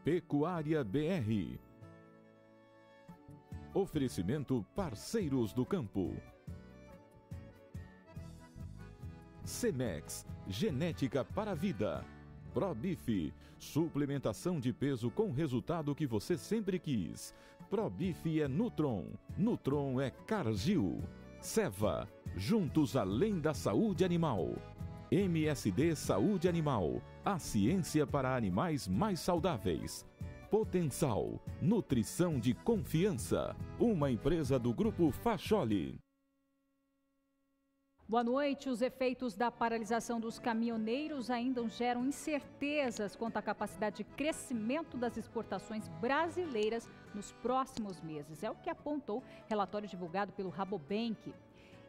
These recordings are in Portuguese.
Pecuária BR. Oferecimento Parceiros do Campo. Cemex, genética para a vida. ProBif, suplementação de peso com resultado que você sempre quis. ProBif é Nutron, Nutron é Cargill. Ceva, juntos além da saúde animal. MSD Saúde Animal, a ciência para animais mais saudáveis. Potensal, nutrição de confiança, uma empresa do Grupo Facholi. Boa noite. Os efeitos da paralisação dos caminhoneiros ainda geram incertezas quanto à capacidade de crescimento das exportações brasileiras nos próximos meses. É o que apontou relatório divulgado pelo Rabobank.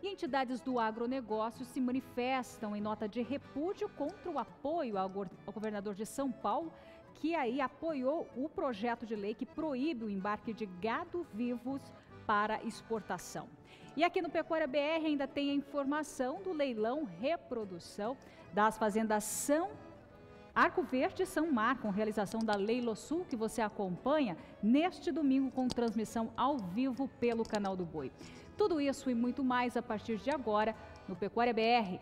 E entidades do agronegócio se manifestam em nota de repúdio contra o apoio ao governador de São Paulo, que aí apoiou o projeto de lei que proíbe o embarque de gado vivos para exportação. E aqui no Pecuária BR ainda tem a informação do leilão reprodução das fazendas São Arco Verde e São Mar, com realização da Leilosul, que você acompanha neste domingo com transmissão ao vivo pelo canal do Boi. Tudo isso e muito mais a partir de agora no Pecuária BR.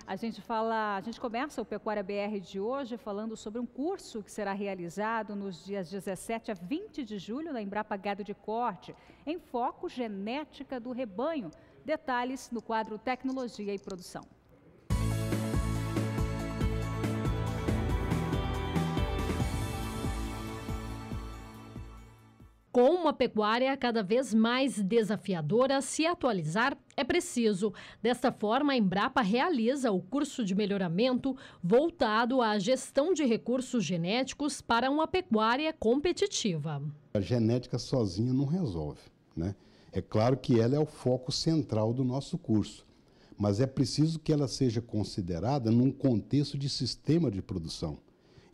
A gente começa o Pecuária BR de hoje falando sobre um curso que será realizado nos dias 17 a 20 de julho na Embrapa Gado de Corte, em foco genética do rebanho. Detalhes no quadro Tecnologia e Produção. Com uma pecuária cada vez mais desafiadora, se atualizar é preciso. Desta forma, a Embrapa realiza o curso de melhoramento voltado à gestão de recursos genéticos para uma pecuária competitiva. A genética sozinha não resolve, né? É claro que ela é o foco central do nosso curso, mas é preciso que ela seja considerada num contexto de sistema de produção.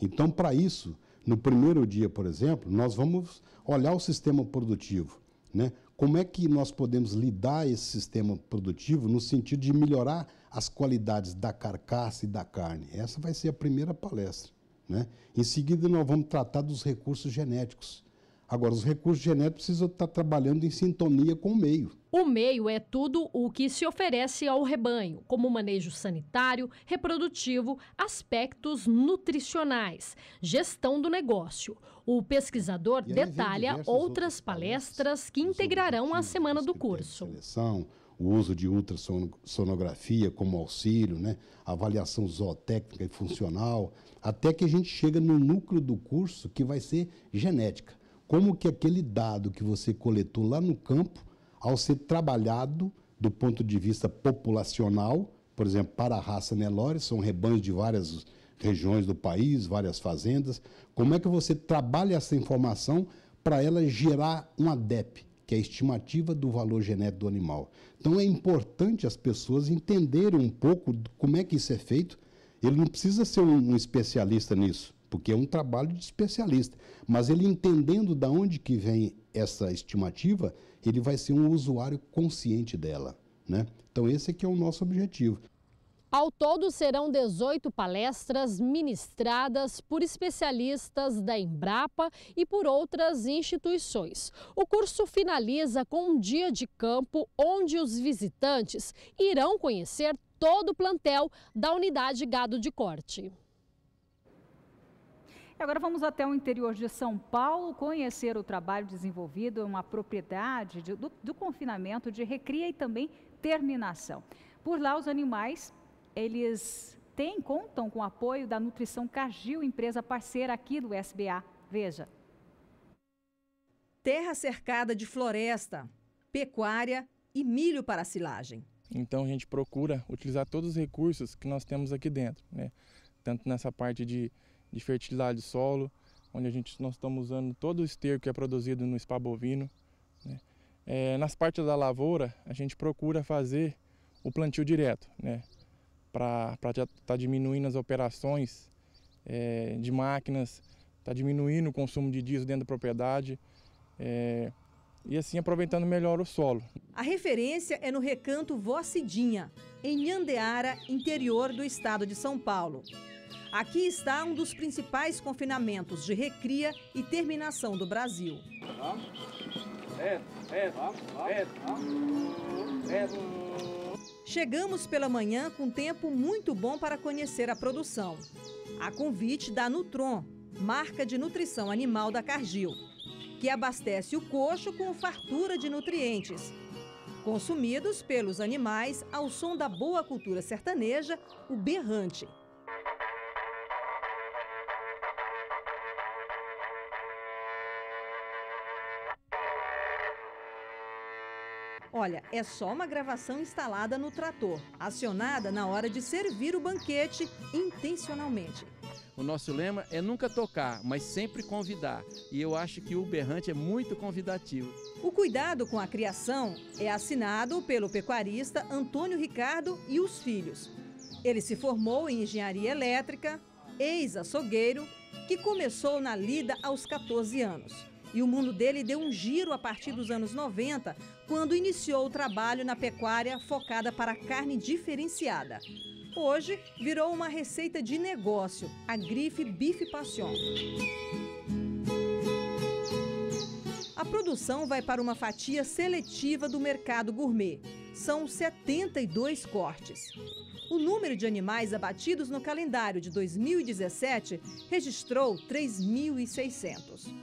Então, para isso, no primeiro dia, por exemplo, nós vamos olhar o sistema produtivo, né? Como é que nós podemos lidar esse sistema produtivo no sentido de melhorar as qualidades da carcaça e da carne? Essa vai ser a primeira palestra, né? Em seguida, nós vamos tratar dos recursos genéticos. Agora, os recursos genéticos precisam estar trabalhando em sintonia com o meio. O meio é tudo o que se oferece ao rebanho, como manejo sanitário, reprodutivo, aspectos nutricionais, gestão do negócio. O pesquisador detalha outras palestras que integrarão a semana do curso. Seleção, o uso de ultrassonografia como auxílio, né? Avaliação zootécnica e funcional, até que a gente chega no núcleo do curso que vai ser genética. Como que aquele dado que você coletou lá no campo, ao ser trabalhado do ponto de vista populacional, por exemplo, para a raça Nelore, são rebanhos de várias regiões do país, várias fazendas, como é que você trabalha essa informação para ela gerar um ADEP, que é a estimativa do valor genético do animal. Então é importante as pessoas entenderem um pouco como é que isso é feito. Ele não precisa ser um especialista nisso, porque é um trabalho de especialista, mas ele entendendo de onde que vem essa estimativa, ele vai ser um usuário consciente dela, né? Então esse aqui é o nosso objetivo. Ao todo serão 18 palestras ministradas por especialistas da Embrapa e por outras instituições. O curso finaliza com um dia de campo onde os visitantes irão conhecer todo o plantel da unidade Gado de Corte. Agora vamos até o interior de São Paulo conhecer o trabalho desenvolvido em uma propriedade do confinamento de recria e também terminação. Por lá, os animais, eles contam com o apoio da Nutrição Cargill, empresa parceira aqui do SBA. Veja. Terra cercada de floresta, pecuária e milho para silagem. Então a gente procura utilizar todos os recursos que nós temos aqui dentro, né? Tanto nessa parte de fertilidade de solo, onde nós estamos usando todo o esterco que é produzido no spa bovino, né? Nas partes da lavoura, a gente procura fazer o plantio direto, né? para estar diminuindo as operações de máquinas, está diminuindo o consumo de diesel dentro da propriedade e assim aproveitando melhor o solo. A referência é no Recanto Vó Cidinha, em Nhandeara, interior do estado de São Paulo. Aqui está um dos principais confinamentos de recria e terminação do Brasil. Chegamos pela manhã com tempo muito bom para conhecer a produção. A convite da Nutron, marca de nutrição animal da Cargill, que abastece o coxo com fartura de nutrientes, consumidos pelos animais ao som da boa cultura sertaneja, o berrante. Olha, é só uma gravação instalada no trator, acionada na hora de servir o banquete intencionalmente. O nosso lema é nunca tocar, mas sempre convidar. E eu acho que o berrante é muito convidativo. O cuidado com a criação é assinado pelo pecuarista Antônio Ricardo e os filhos. Ele se formou em engenharia elétrica, ex-açougueiro, que começou na lida aos 14 anos. E o mundo dele deu um giro a partir dos anos 90, quando iniciou o trabalho na pecuária focada para carne diferenciada. Hoje, virou uma receita de negócio, a Grife Bife Passion. A produção vai para uma fatia seletiva do mercado gourmet. São 72 cortes. O número de animais abatidos no calendário de 2017 registrou 3.600.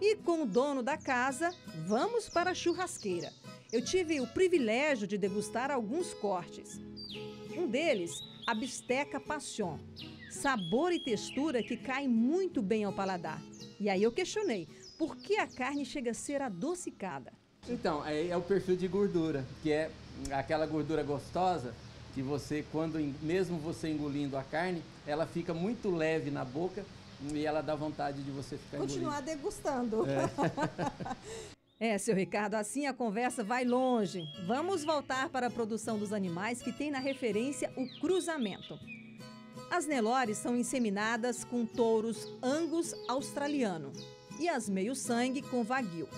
E com o dono da casa, vamos para a churrasqueira. Eu tive o privilégio de degustar alguns cortes. Um deles, a bisteca passion. Sabor e textura que caem muito bem ao paladar. E aí eu questionei, por que a carne chega a ser adocicada? Então, é o perfil de gordura, que é aquela gordura gostosa que você, mesmo você engolindo a carne, ela fica muito leve na boca e ela dá vontade de você ficar continuar engolindo. Degustando. Seu Ricardo, assim a conversa vai longe. Vamos voltar para a produção dos animais que tem na referência o cruzamento. As Nelores são inseminadas com touros Angus australiano e as meio-sangue com Wagyu.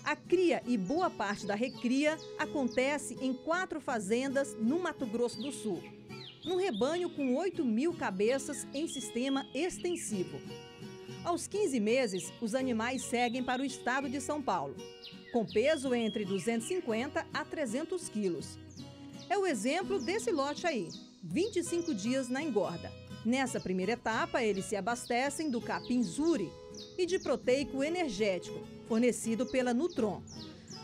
A cria e boa parte da recria acontece em 4 fazendas no Mato Grosso do Sul, num rebanho com 8.000 cabeças em sistema extensivo. Aos 15 meses, os animais seguem para o estado de São Paulo, com peso entre 250 a 300 quilos. É o exemplo desse lote aí, 25 dias na engorda. Nessa primeira etapa, eles se abastecem do capim Zuri e de proteico energético, fornecido pela Nutron.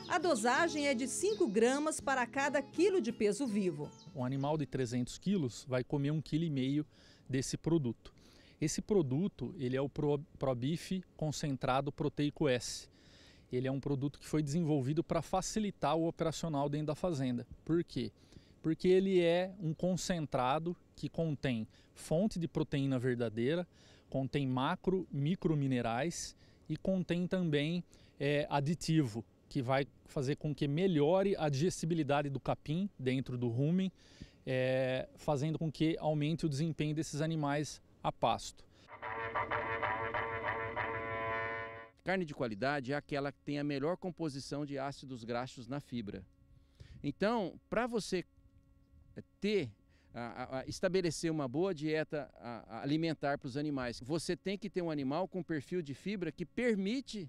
A dosagem é de 5 gramas para cada quilo de peso vivo. Um animal de 300 quilos vai comer 1,5 kg desse produto. Esse produto ele é o ProBeef concentrado proteico S. Ele é um produto que foi desenvolvido para facilitar o operacional dentro da fazenda. Por quê? Porque ele é um concentrado que contém fonte de proteína verdadeira, contém macro, micro minerais e contém também aditivo, que vai fazer com que melhore a digestibilidade do capim dentro do rumen, fazendo com que aumente o desempenho desses animais a pasto. Carne de qualidade é aquela que tem a melhor composição de ácidos graxos na fibra. Então, para você estabelecer uma boa dieta alimentar para os animais, você tem que ter um animal com perfil de fibra que permite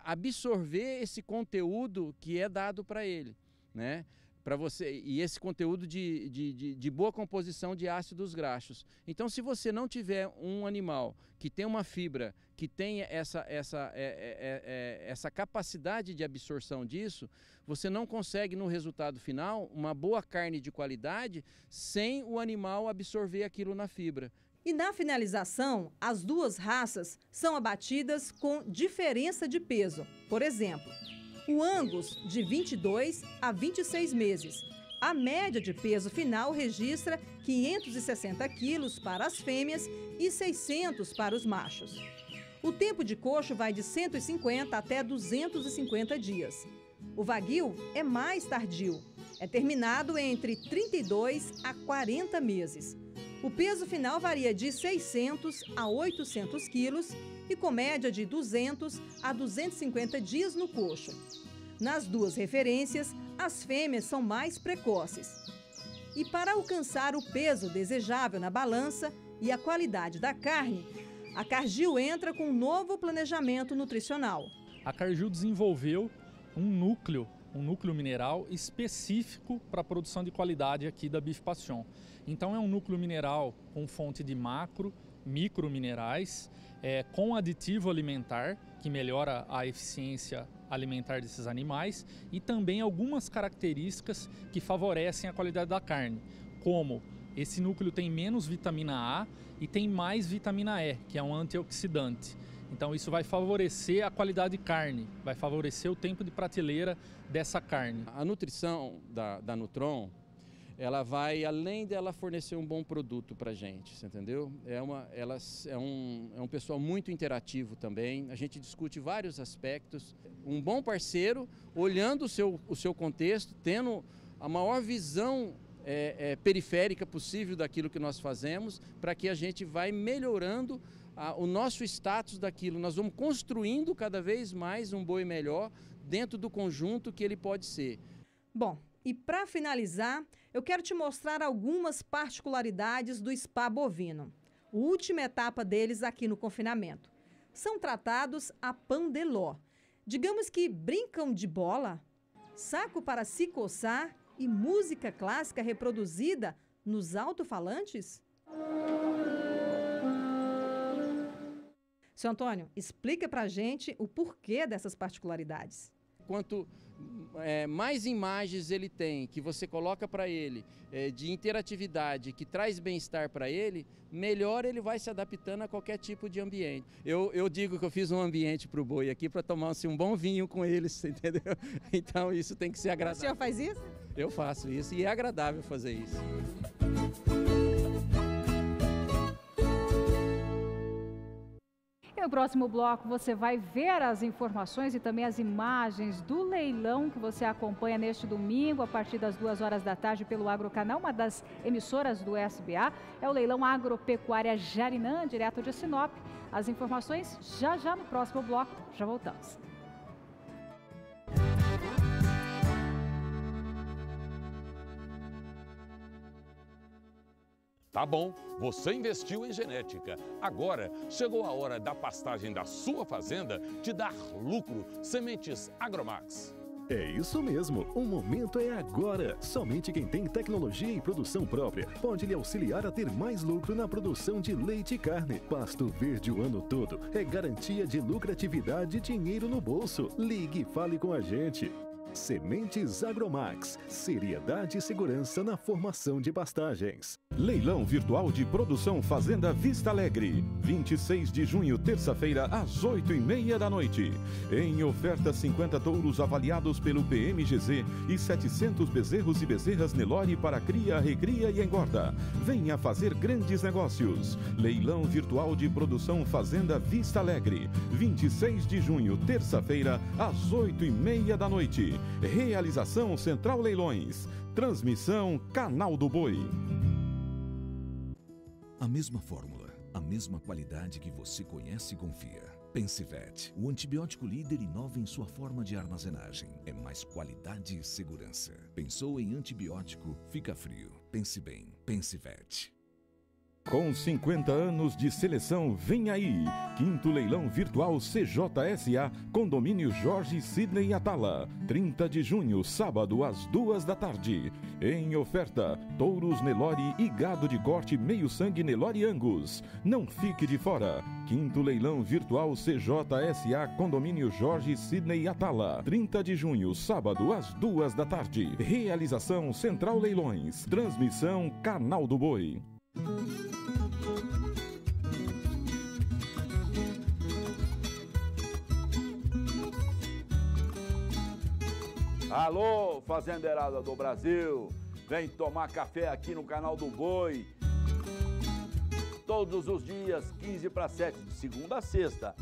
absorver esse conteúdo que é dado para ele, né? E esse conteúdo de boa composição de ácidos graxos. Então, se você não tiver um animal que tem uma fibra, que tenha essa capacidade de absorção disso, você não consegue, no resultado final, uma boa carne de qualidade sem o animal absorver aquilo na fibra. E na finalização, as 2 raças são abatidas com diferença de peso. Por exemplo, o Angus, de 22 a 26 meses. A média de peso final registra 560 quilos para as fêmeas e 600 para os machos. O tempo de coxo vai de 150 até 250 dias. O Wagyu é mais tardio, É terminado entre 32 a 40 meses. O peso final varia de 600 a 800 quilos e com média de 200 a 250 dias no coxo. Nas duas referências, as fêmeas são mais precoces. E para alcançar o peso desejável na balança e a qualidade da carne, a Cargill entra com um novo planejamento nutricional. A Cargill desenvolveu um núcleo mineral específico para a produção de qualidade aqui da Bife Passion. Então é um núcleo mineral com fonte de micro minerais, com aditivo alimentar, que melhora a eficiência alimentar desses animais, e também algumas características que favorecem a qualidade da carne, como esse núcleo tem menos vitamina A e tem mais vitamina E, que é um antioxidante. Então isso vai favorecer a qualidade de carne, vai favorecer o tempo de prateleira dessa carne. A nutrição da Nutron, ela vai, além dela fornecer um bom produto para a gente, você entendeu? É um pessoal muito interativo também, a gente discute vários aspectos. Um bom parceiro, olhando o seu contexto, tendo a maior visão periférica possível daquilo que nós fazemos, para que a gente vai melhorando o nosso status daquilo. Nós vamos construindo cada vez mais um boi melhor dentro do conjunto que ele pode ser. Bom, e para finalizar, eu quero te mostrar algumas particularidades do spa bovino. Última etapa deles aqui no confinamento. São tratados a pão de ló. Digamos que brincam de bola, saco para se coçar e música clássica reproduzida nos alto-falantes? Seu Antônio, explica pra gente o porquê dessas particularidades. Quanto mais imagens ele tem, que você coloca para ele, de interatividade, que traz bem-estar para ele, melhor ele vai se adaptando a qualquer tipo de ambiente. Eu digo que eu fiz um ambiente para o boi aqui para tomar assim, um bom vinho com eles, entendeu? Então isso tem que ser agradável. O senhor faz isso? Eu faço isso e é agradável fazer isso. E no próximo bloco você vai ver as informações e também as imagens do leilão que você acompanha neste domingo a partir das 2 horas da tarde pelo Agrocanal, uma das emissoras do SBA. É o leilão Agropecuária Jarinã, direto de Sinop. As informações já no próximo bloco. Já voltamos. Tá bom, você investiu em genética. Agora chegou a hora da pastagem da sua fazenda te dar lucro. Sementes Agromax. É isso mesmo, o momento é agora. Somente quem tem tecnologia e produção própria pode lhe auxiliar a ter mais lucro na produção de leite e carne. Pasto verde o ano todo é garantia de lucratividade e dinheiro no bolso. Ligue e fale com a gente. Sementes Agromax, seriedade e segurança na formação de pastagens. Leilão virtual de produção Fazenda Vista Alegre, 26 de junho, terça-feira, às 8h30 da noite. Em oferta, 50 touros avaliados pelo PMGZ e 700 bezerros e bezerras Nelore para cria, recria e engorda. Venha fazer grandes negócios. Leilão virtual de produção Fazenda Vista Alegre, 26 de junho, terça-feira, às 8h30 da noite. Realização Central Leilões. Transmissão Canal do Boi. A mesma fórmula, a mesma qualidade que você conhece e confia. Pensivet, o antibiótico líder inova em sua forma de armazenagem. É mais qualidade e segurança. Pensou em antibiótico? Fica frio. Pense bem. Pensivet. Com 50 anos de seleção, vem aí! 5º Leilão Virtual CJSA, Condomínio Jorge Sidney Atala. 30 de junho, sábado, às 2 da tarde. Em oferta, touros Nelore e gado de corte meio sangue Nelore Angus. Não fique de fora! 5º Leilão Virtual CJSA, Condomínio Jorge Sidney Atala. 30 de junho, sábado, às 2 da tarde. Realização Central Leilões. Transmissão Canal do Boi. Alô, fazendeirada do Brasil, vem tomar café aqui no Canal do Boi. Todos os dias, 15 para 7, de segunda a sexta.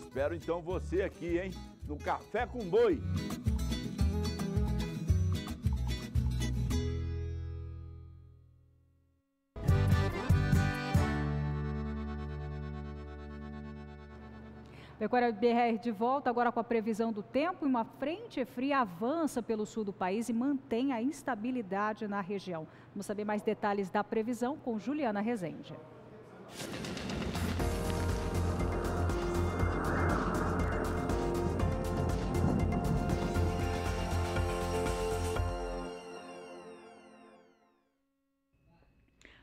Espero então você aqui, hein, no Café com Boi. Pecuária BR de volta agora com a previsão do tempo. Uma frente fria avança pelo sul do país e mantém a instabilidade na região. Vamos saber mais detalhes da previsão com Juliana Rezende.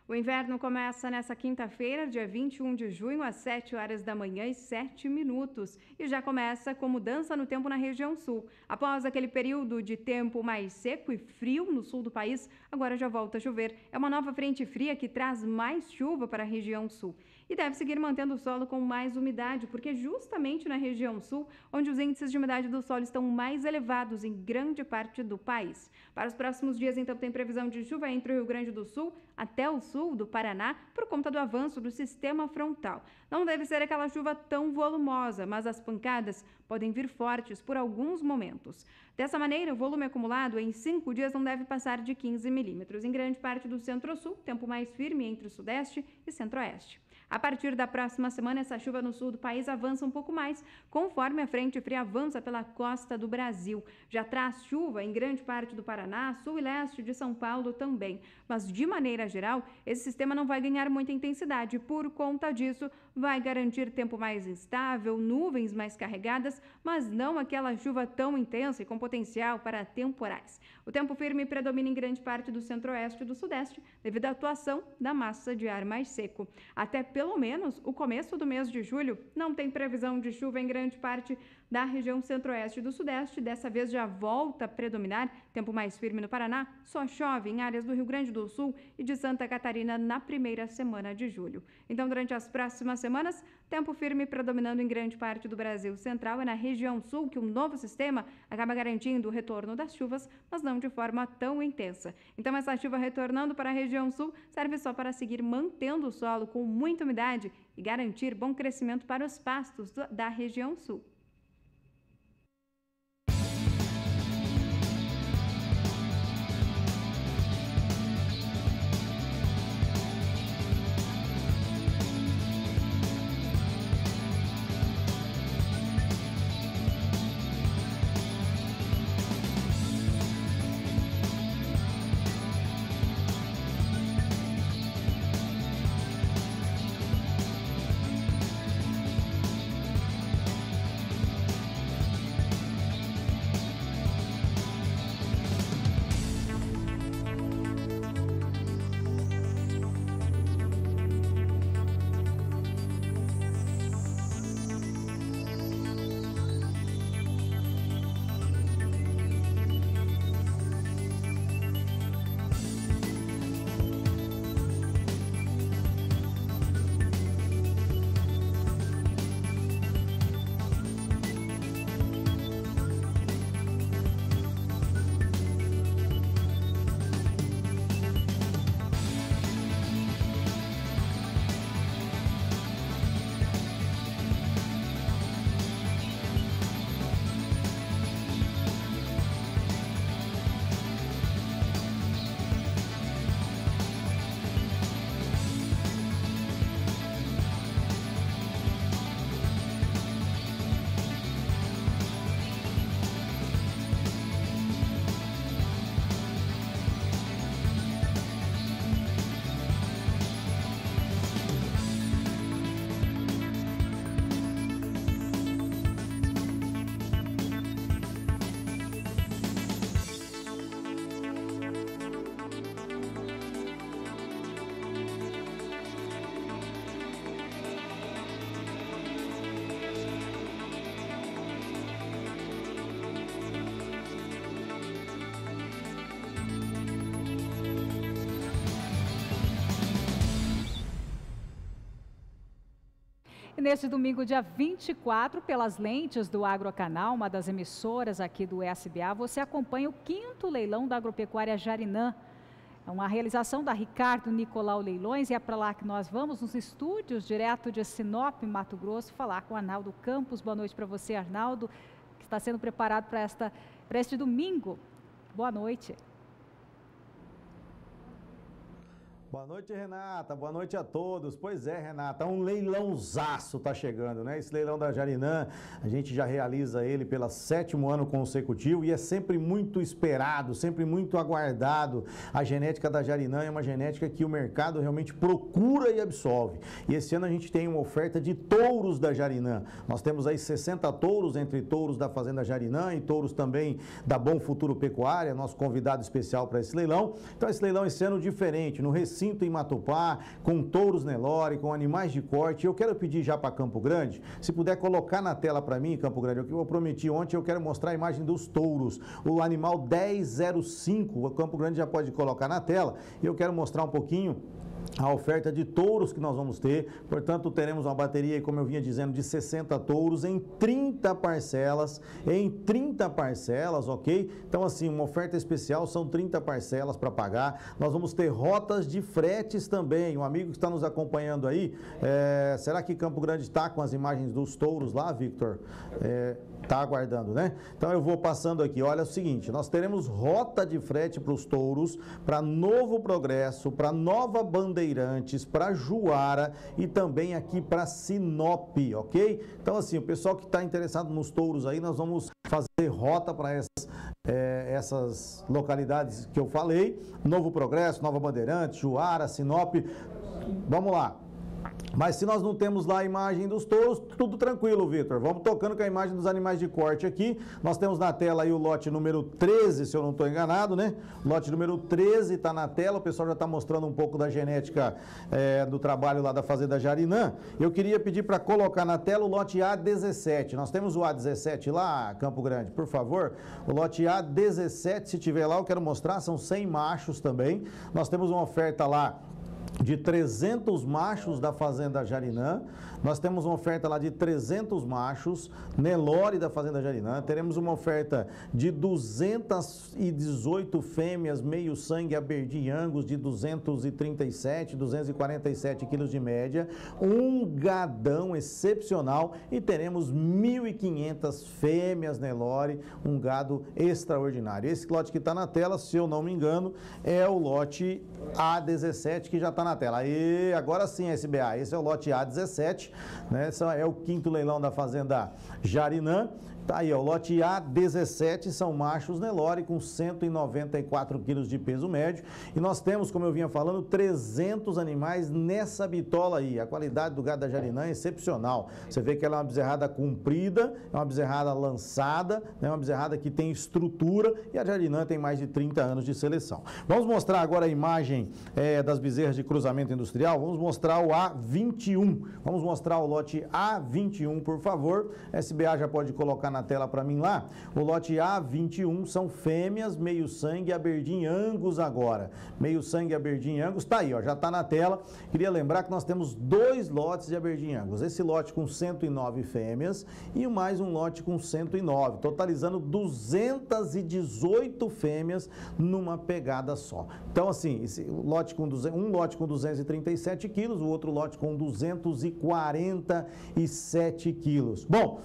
O inverno começa nesta quinta-feira, dia 21 de junho, às 7 horas da manhã e 7 minutos. E já começa com mudança no tempo na região sul. Após aquele período de tempo mais seco e frio no sul do país, agora já volta a chover. É uma nova frente fria que traz mais chuva para a região sul. E deve seguir mantendo o solo com mais umidade, porque justamente na região sul, onde os índices de umidade do solo estão mais elevados em grande parte do país. Para os próximos dias, então, tem previsão de chuva entre o Rio Grande do Sul até o sul do Paraná, por conta do avanço do sistema frontal. Não deve ser aquela chuva tão volumosa, mas as pancadas podem vir fortes por alguns momentos. Dessa maneira, o volume acumulado em 5 dias não deve passar de 15 milímetros. Em grande parte do centro-sul, tempo mais firme entre o sudeste e centro-oeste. A partir da próxima semana, essa chuva no sul do país avança um pouco mais, conforme a frente fria avança pela costa do Brasil. Já traz chuva em grande parte do Paraná, sul e leste de São Paulo também. Mas, de maneira geral, esse sistema não vai ganhar muita intensidade. Por conta disso, vai garantir tempo mais instável, nuvens mais carregadas, mas não aquela chuva tão intensa e com potencial para temporais. O tempo firme predomina em grande parte do centro-oeste e do sudeste, devido à atuação da massa de ar mais seco. Até pelo menos o começo do mês de julho não tem previsão de chuva em grande parte da região centro-oeste e do sudeste. Dessa vez já volta a predominar tempo mais firme no Paraná. Só chove em áreas do Rio Grande do Sul e de Santa Catarina na primeira semana de julho. Então, durante as próximas semanas, tempo firme predominando em grande parte do Brasil central. É na região sul que um novo sistema acaba garantindo o retorno das chuvas, mas não de forma tão intensa. Então, essa chuva retornando para a região sul serve só para seguir mantendo o solo com muita umidade e garantir bom crescimento para os pastos da região sul. E neste domingo, dia 24, pelas lentes do Agrocanal, uma das emissoras aqui do SBA, você acompanha o 5º leilão da Agropecuária Jarinã. É uma realização da Ricardo Nicolau Leilões e é para lá que nós vamos, nos estúdios, direto de Sinop, Mato Grosso, falar com o Arnaldo Campos. Boa noite para você, Arnaldo, que está sendo preparado para este domingo. Boa noite. Boa noite, Renata. Boa noite a todos. Pois é, Renata, um leilãozaço tá chegando, né? Esse leilão da Jarinã, a gente já realiza ele pelo 7º ano consecutivo e é sempre muito esperado, sempre muito aguardado. A genética da Jarinã é uma genética que o mercado realmente procura e absorve. E esse ano a gente tem uma oferta de touros da Jarinã. Nós temos aí 60 touros, entre touros da Fazenda Jarinã e touros também da Bom Futuro Pecuária, nosso convidado especial para esse leilão. Então esse leilão esse ano diferente, no recinto em Matupá, com touros Nelore, com animais de corte. Eu quero pedir já para Campo Grande, se puder colocar na tela para mim, Campo Grande, o que eu prometi ontem, eu quero mostrar a imagem dos touros, o animal 1005, o Campo Grande já pode colocar na tela, e eu quero mostrar um pouquinho a oferta de touros que nós vamos ter. Portanto, teremos uma bateria, como eu vinha dizendo, de 60 touros em 30 parcelas, ok? Então, assim, uma oferta especial, são 30 parcelas para pagar. Nós vamos ter rotas de fretes também. Um amigo que está nos acompanhando aí, será que Campo Grande está com as imagens dos touros lá, Victor? Está aguardando, né? Então eu vou passando aqui. Olha o seguinte, nós teremos rota de frete para os touros, para Novo Progresso, para Nova Bandeirantes, para Juara e também aqui para Sinop, ok? Então assim, o pessoal que está interessado nos touros aí, nós vamos fazer rota para essas localidades que eu falei, Novo Progresso, Nova Bandeirantes, Juara, Sinop. Vamos lá. Mas se nós não temos lá a imagem dos touros, tudo tranquilo, Vitor. Vamos tocando com a imagem dos animais de corte aqui. Nós temos na tela aí o lote número 13, se eu não estou enganado, né? Lote número 13 está na tela. O pessoal já está mostrando um pouco da genética do trabalho lá da Fazenda Jarinã. Eu queria pedir para colocar na tela o lote A17. Nós temos o A17 lá, Campo Grande, por favor. O lote A17, se tiver lá, eu quero mostrar. São 100 machos também. Nós temos uma oferta lá de 300 machos da Fazenda Jarinã. Nós temos uma oferta lá de 300 machos, Nelore da Fazenda Jarinã. Teremos uma oferta de 218 fêmeas, meio sangue Aberdeen Angus de 237, 247 quilos de média. Um gadão excepcional e teremos 1.500 fêmeas Nelore, um gado extraordinário. Esse lote que está na tela, se eu não me engano, é o lote A17 que já está na tela. E agora sim, SBA, esse é o lote A17, né? Esse é o 5º leilão da Fazenda Jarinã. Tá aí, ó, o lote A17 são machos Nelore com 194 quilos de peso médio. E nós temos, como eu vinha falando, 300 animais nessa bitola aí. A qualidade do gado da Jarinã é excepcional. Você vê que ela é uma bezerrada comprida, é uma bezerrada lançada, é uma bezerrada que tem estrutura e a Jarinã tem mais de 30 anos de seleção. Vamos mostrar agora a imagem das bezerras de cruzamento industrial. Vamos mostrar o A21. Vamos mostrar o lote A21, por favor. SBA já pode colocar na tela para mim lá. O lote A21 são fêmeas, meio sangue Aberdeen Angus agora. Meio sangue Aberdeen Angus, tá aí, ó, já tá na tela. Queria lembrar que nós temos 2 lotes de Aberdeen Angus. Esse lote com 109 fêmeas e mais um lote com 109, totalizando 218 fêmeas numa pegada só. Então assim, um lote com 237 quilos, o outro lote com 247 quilos. Bom,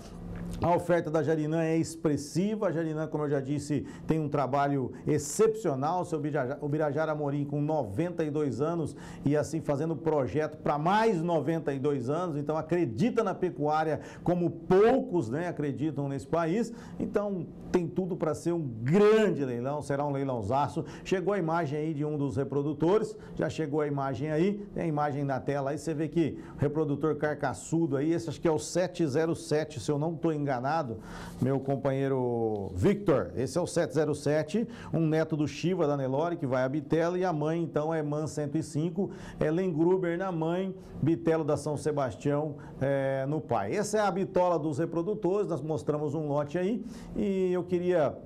a oferta da Jarinã é expressiva. A Jarinã, como eu já disse, tem um trabalho excepcional. O seu Birajara Amorim com 92 anos e assim fazendo projeto para mais 92 anos. Então acredita na pecuária como poucos, né, acreditam nesse país. Então tem tudo para ser um grande leilão, será um leilãozaço. Chegou a imagem aí de um dos reprodutores, já chegou a imagem aí, tem a imagem na tela aí, você vê que o reprodutor carcaçudo aí, esse acho que é o 707, se eu não estou enganado, meu companheiro Victor, esse é o 707, um neto do Shiva da Nelore, que vai a Bitelo, e a mãe então é Man 105, é Lengruber na mãe, Bitelo da São Sebastião no pai. Essa é a bitola dos reprodutores, nós mostramos um lote aí, e eu queria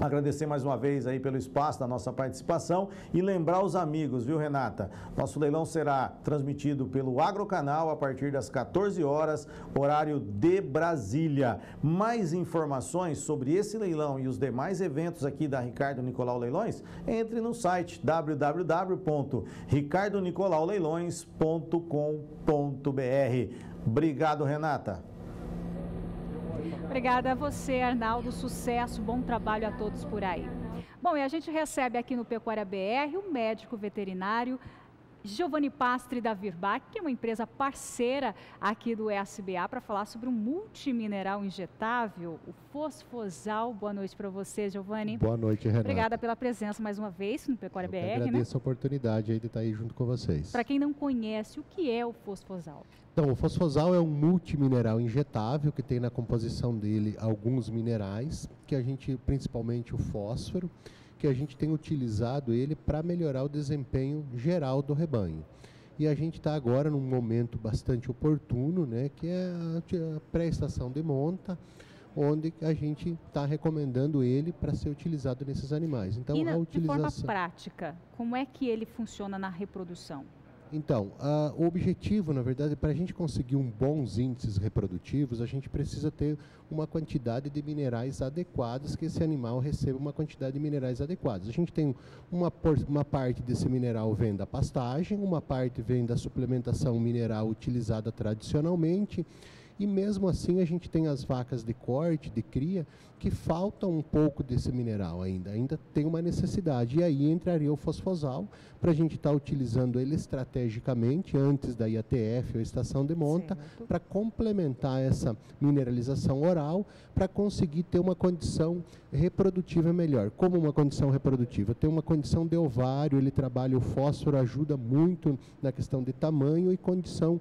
agradecer mais uma vez aí pelo espaço da nossa participação e lembrar os amigos, viu, Renata? Nosso leilão será transmitido pelo Agrocanal a partir das 14 horas, horário de Brasília. Mais informações sobre esse leilão e os demais eventos aqui da Ricardo Nicolau Leilões, entre no site www.ricardonicolaoleilões.com.br. Obrigado, Renata. Obrigada a você, Arnaldo. Sucesso, bom trabalho a todos por aí. Bom, e a gente recebe aqui no Pecuária BR o médico veterinário Giovanni Pastre da Virbac, que é uma empresa parceira aqui do SBA, para falar sobre um multimineral injetável, o fosfosal. Boa noite para você, Giovanni. Boa noite, Renata. Obrigada pela presença mais uma vez no Pecuária BR. Agradeço a oportunidade aí de estar aí junto com vocês. Para quem não conhece, o que é o fosfosal? Então, o fosfosal é um multimineral injetável que tem na composição dele alguns minerais, que a gente, principalmente o fósforo, que a gente tem utilizado ele para melhorar o desempenho geral do rebanho. E a gente está agora num momento bastante oportuno, né, que é a pré-estação de monta, onde a gente está recomendando ele para ser utilizado nesses animais. Então, de forma prática, como é que ele funciona na reprodução? Então, o objetivo, na verdade, para a gente conseguir bons índices reprodutivos, a gente precisa ter uma quantidade de minerais adequados, que esse animal receba uma quantidade de minerais adequados. A gente tem uma parte desse mineral vem da pastagem, uma parte vem da suplementação mineral utilizada tradicionalmente, e mesmo assim a gente tem as vacas de corte, de cria, que falta um pouco desse mineral ainda tem uma necessidade. E aí entraria o fosfosal, para a gente estar utilizando ele estrategicamente antes da IATF ou estação de monta, para complementar essa mineralização oral, para conseguir ter uma condição reprodutiva melhor. Como uma condição reprodutiva? Tem uma condição de ovário, ele trabalha o fósforo, ajuda muito na questão de tamanho e condição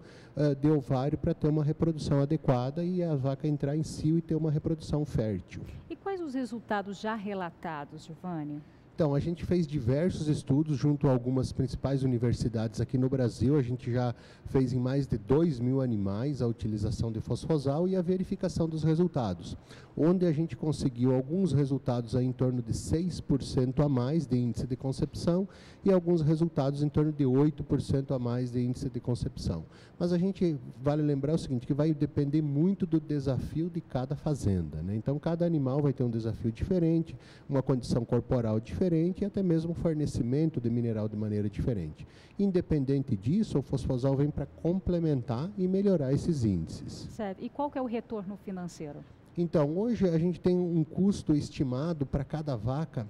de ovário para ter uma reprodução adequada e a vaca entrar em cio e ter uma reprodução fértil. E quais os resultados já relatados, Giovanni? Então, a gente fez diversos estudos junto a algumas principais universidades aqui no Brasil. A gente já fez em mais de 2.000 animais a utilização de fosfosal e a verificação dos resultados, onde a gente conseguiu alguns resultados aí em torno de 6% a mais de índice de concepção e alguns resultados em torno de 8% a mais de índice de concepção. Mas a gente vale lembrar o seguinte, que vai depender muito do desafio de cada fazenda, né? Então, cada animal vai ter um desafio diferente, uma condição corporal diferente e até mesmo um fornecimento de mineral de maneira diferente. Independente disso, o fosfosal vem para complementar e melhorar esses índices. Certo. E qual que é o retorno financeiro? Então, hoje a gente tem um custo estimado para cada vaca.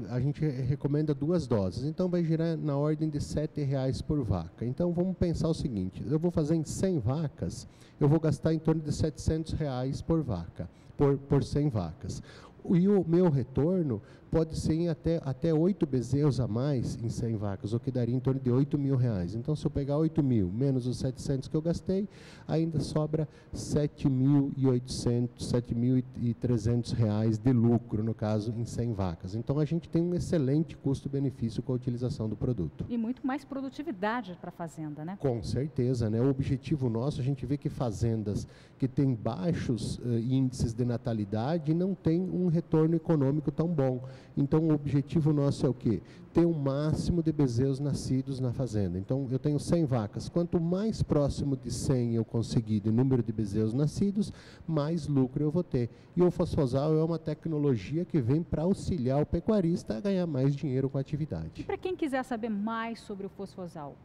A gente recomenda 2 doses, então vai girar na ordem de R$ 7,00 por vaca. Então vamos pensar o seguinte, eu vou fazer em 100 vacas, eu vou gastar em torno de R$ 700,00 por vaca, por 100 vacas. E o meu retorno pode ser em até 8 bezerros a mais em 100 vacas, o que daria em torno de R$ 8.000. Então, se eu pegar 8.000 menos os 700 que eu gastei, ainda sobra R$ 7.800, R$ 7.300 de lucro, no caso, em 100 vacas. Então, a gente tem um excelente custo-benefício com a utilização do produto. E muito mais produtividade para a fazenda, né? Com certeza, né? O objetivo nosso, a gente vê que fazendas que têm baixos índices de natalidade não têm um retorno econômico tão bom. Então, o objetivo nosso é o quê? Ter o máximo de bezerros nascidos na fazenda. Então, eu tenho 100 vacas. Quanto mais próximo de 100 eu conseguir de número de bezerros nascidos, mais lucro eu vou ter. E o fosfosal é uma tecnologia que vem para auxiliar o pecuarista a ganhar mais dinheiro com a atividade. E para quem quiser saber mais sobre o fosfosal,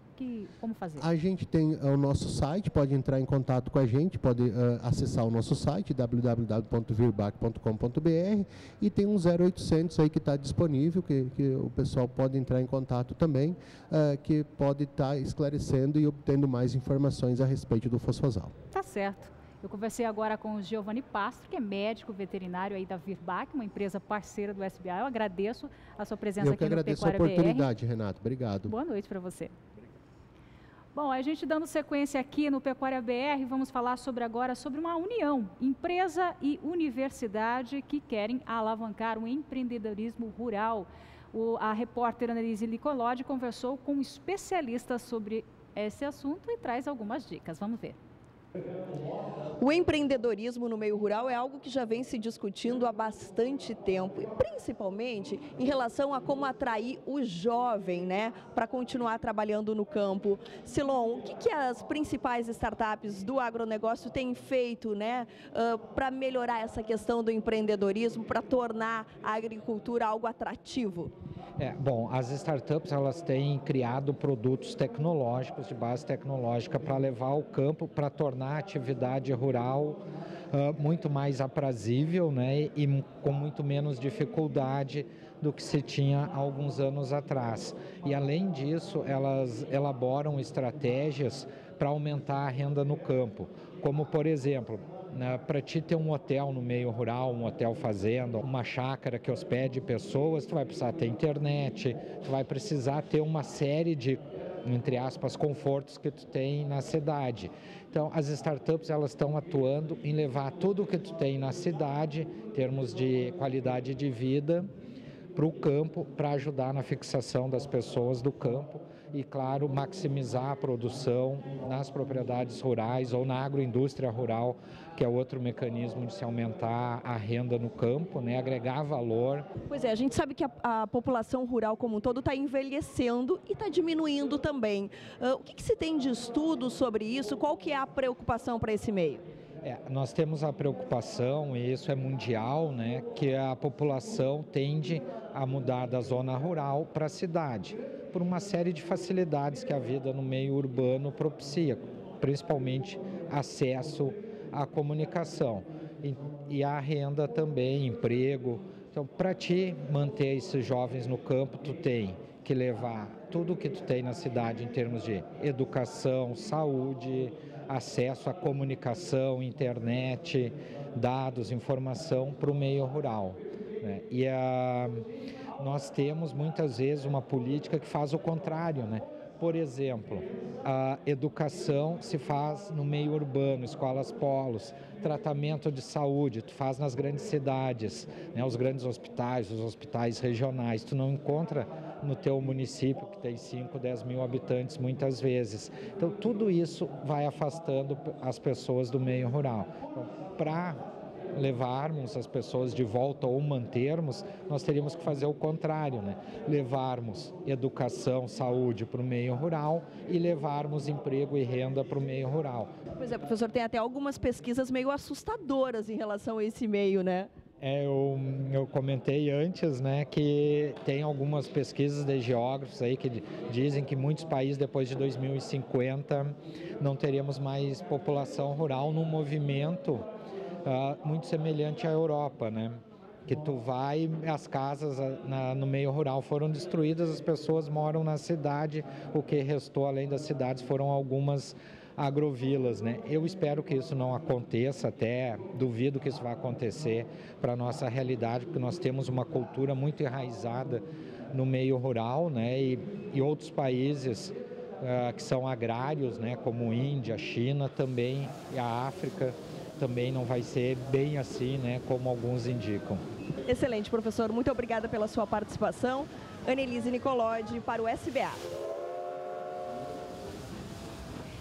como fazer? A gente tem o nosso site, pode entrar em contato com a gente, pode acessar o nosso site, www.virbac.com.br, e tem um 0800 aí que está disponível, que o pessoal pode entrar em contato também, que pode estar esclarecendo e obtendo mais informações a respeito do fosfosal. Tá certo. Eu conversei agora com o Giovanni Pastre, que é médico veterinário aí da Virbac, uma empresa parceira do SBA. Eu agradeço a sua presença aqui no Pecuária BR. Eu que agradeço a oportunidade, Renato. Obrigado. Boa noite para você. Bom, a gente dando sequência aqui no Pecuária BR, vamos falar agora sobre uma união, empresa e universidade que querem alavancar o empreendedorismo rural. A repórter Annelise Licolodi conversou com especialistas sobre esse assunto e traz algumas dicas. Vamos ver. O empreendedorismo no meio rural é algo que já vem se discutindo há bastante tempo, principalmente em relação a como atrair o jovem, né, para continuar trabalhando no campo. Silon, o que as principais startups do agronegócio têm feito, né, para melhorar essa questão do empreendedorismo, para tornar a agricultura algo atrativo? Bom, as startups elas têm criado produtos tecnológicos, de base tecnológica, para levar ao campo, para tornar a atividade rural muito mais aprazível, né, e com muito menos dificuldade do que se tinha há alguns anos atrás. E além disso, elas elaboram estratégias para aumentar a renda no campo, como por exemplo, para ti ter um hotel no meio rural, um hotel fazenda, uma chácara que hospede pessoas, tu vai precisar ter internet, tu vai precisar ter uma série de, entre aspas, confortos que tu tem na cidade. Então, as startups, elas estão atuando em levar tudo o que tu tem na cidade, em termos de qualidade de vida, para o campo, para ajudar na fixação das pessoas do campo e, claro, maximizar a produção nas propriedades rurais ou na agroindústria rural, que é outro mecanismo de se aumentar a renda no campo, né? Agregar valor. Pois é, a gente sabe que a população rural como um todo está envelhecendo e está diminuindo também. O que se tem de estudo sobre isso? Qual que é a preocupação para esse meio? Nós temos a preocupação, e isso é mundial, né, que a população tende a mudar da zona rural para a cidade, por uma série de facilidades que a vida no meio urbano propicia, principalmente acesso à comunicação e à renda também, emprego. Então, para ti manter esses jovens no campo, tu tem que levar tudo o que tu tem na cidade em termos de educação, saúde, acesso à comunicação, internet, dados, informação para o meio rural, né? E nós temos muitas vezes uma política que faz o contrário, né? Por exemplo, a educação se faz no meio urbano, escolas polos, tratamento de saúde, tu faz nas grandes cidades, né? Os grandes hospitais, os hospitais regionais, tu não encontra no teu município que tem 5, 10 mil habitantes muitas vezes. Então tudo isso vai afastando as pessoas do meio rural. Então, para levarmos as pessoas de volta ou mantermos, nós teríamos que fazer o contrário, né? Levarmos educação, saúde para o meio rural e levarmos emprego e renda para o meio rural. Pois é, professor, tem até algumas pesquisas meio assustadoras em relação a esse meio, né? Eu comentei antes, né, que tem algumas pesquisas de geógrafos aí que dizem que muitos países depois de 2050 não teremos mais população rural num movimento muito semelhante à Europa, né? Que tu vai, as casas no meio rural foram destruídas, as pessoas moram na cidade, o que restou além das cidades foram algumas agrovilas, né? Eu espero que isso não aconteça, até duvido que isso vai acontecer para a nossa realidade, porque nós temos uma cultura muito enraizada no meio rural, né? E outros países que são agrários, né? Como Índia, China também, e a África também não vai ser bem assim, né? Como alguns indicam. Excelente, professor. Muito obrigada pela sua participação. Annelise Nicolodi para o SBA.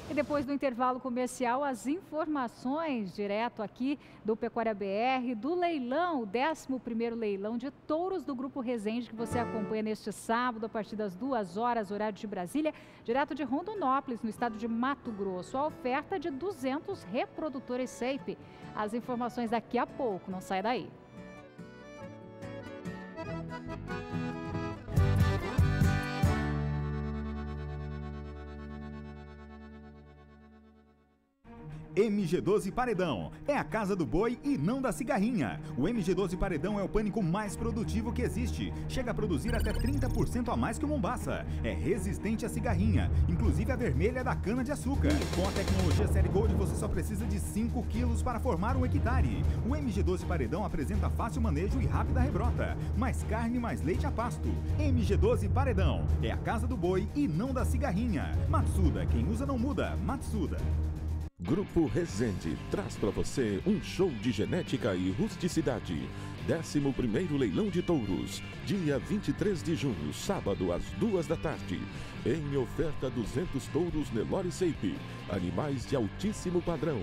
E depois do intervalo comercial, as informações direto aqui do Pecuária BR, do leilão, o 11º leilão de touros do Grupo Resende, que você acompanha neste sábado, a partir das 2 horas, horário de Brasília, direto de Rondonópolis, no estado de Mato Grosso. A oferta de 200 reprodutores SAPE. As informações daqui a pouco, não sai daí. MG12 Paredão é a casa do boi e não da cigarrinha. O MG12 Paredão é o pânico mais produtivo que existe. Chega a produzir até 30% a mais que o Mombaça. É resistente à cigarrinha, inclusive a vermelha da cana-de-açúcar. Com a tecnologia Série Gold, você só precisa de 5 quilos para formar um hectare. O MG12 Paredão apresenta fácil manejo e rápida rebrota. Mais carne, mais leite a pasto. MG12 Paredão é a casa do boi e não da cigarrinha. Matsuda, quem usa não muda. Matsuda. Grupo Resende traz para você um show de genética e rusticidade. 11º Leilão de Touros, dia 23 de junho, sábado, às 2 da tarde. Em oferta 200 touros Nelore SAPE, animais de altíssimo padrão.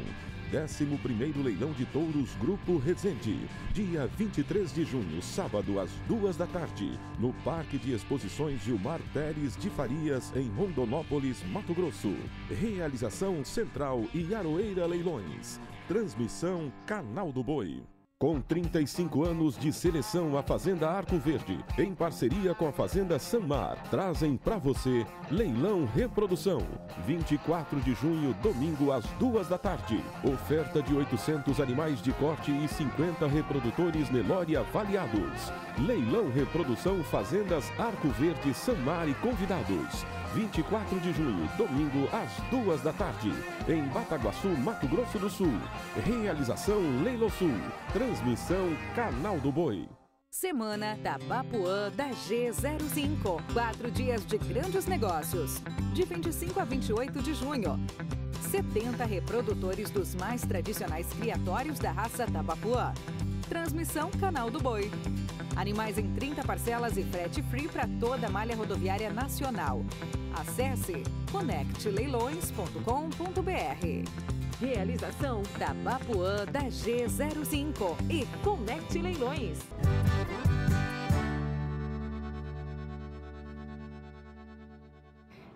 11º Leilão de Touros Grupo Resende, dia 23 de junho, sábado, às 2 da tarde, no Parque de Exposições Gilmar Teres de Farias, em Rondonópolis, Mato Grosso. Realização Central e Aroeira Leilões. Transmissão Canal do Boi. Com 35 anos de seleção, a Fazenda Arco Verde, em parceria com a Fazenda Sanmar, trazem para você Leilão Reprodução. 24 de junho, domingo, às 2 da tarde. Oferta de 800 animais de corte e 50 reprodutores Nelore avaliados. Leilão Reprodução Fazendas Arco Verde, Sanmar e convidados. 24 de junho, domingo, às 2 da tarde, em Bataguaçu, Mato Grosso do Sul. Realização Leilosul. Transmissão Canal do Boi. Semana da Bapuã da G05. 4 dias de grandes negócios. De 25 a 28 de junho. 70 reprodutores dos mais tradicionais criatórios da raça Tabapuã. Transmissão Canal do Boi. Animais em 30 parcelas e frete free para toda a malha rodoviária nacional. Acesse conectleilões.com.br. Realização da Bapuã da G05 e Conecte Leilões.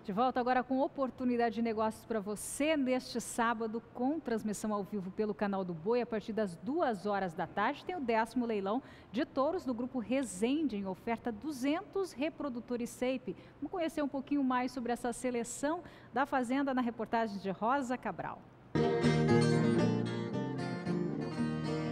De volta agora com oportunidade de negócios para você neste sábado, com transmissão ao vivo pelo Canal do Boi. A partir das 2 horas da tarde tem o 10º leilão de touros do Grupo Resende, em oferta 200 reprodutores SEIP. Vamos conhecer um pouquinho mais sobre essa seleção da fazenda na reportagem de Rosa Cabral.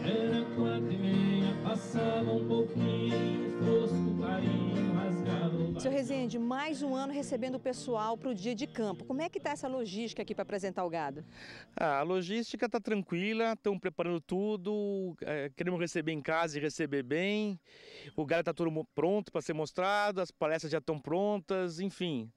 Era 4h30, passava um pouquinho, fosco, clarinho, rasgado. Seu Resende, mais um ano recebendo o pessoal para o dia de campo. Como é que está essa logística aqui para apresentar o gado? A logística está tranquila, estão preparando tudo, queremos receber em casa e receber bem. O gado está tudo pronto para ser mostrado, as palestras já estão prontas, enfim.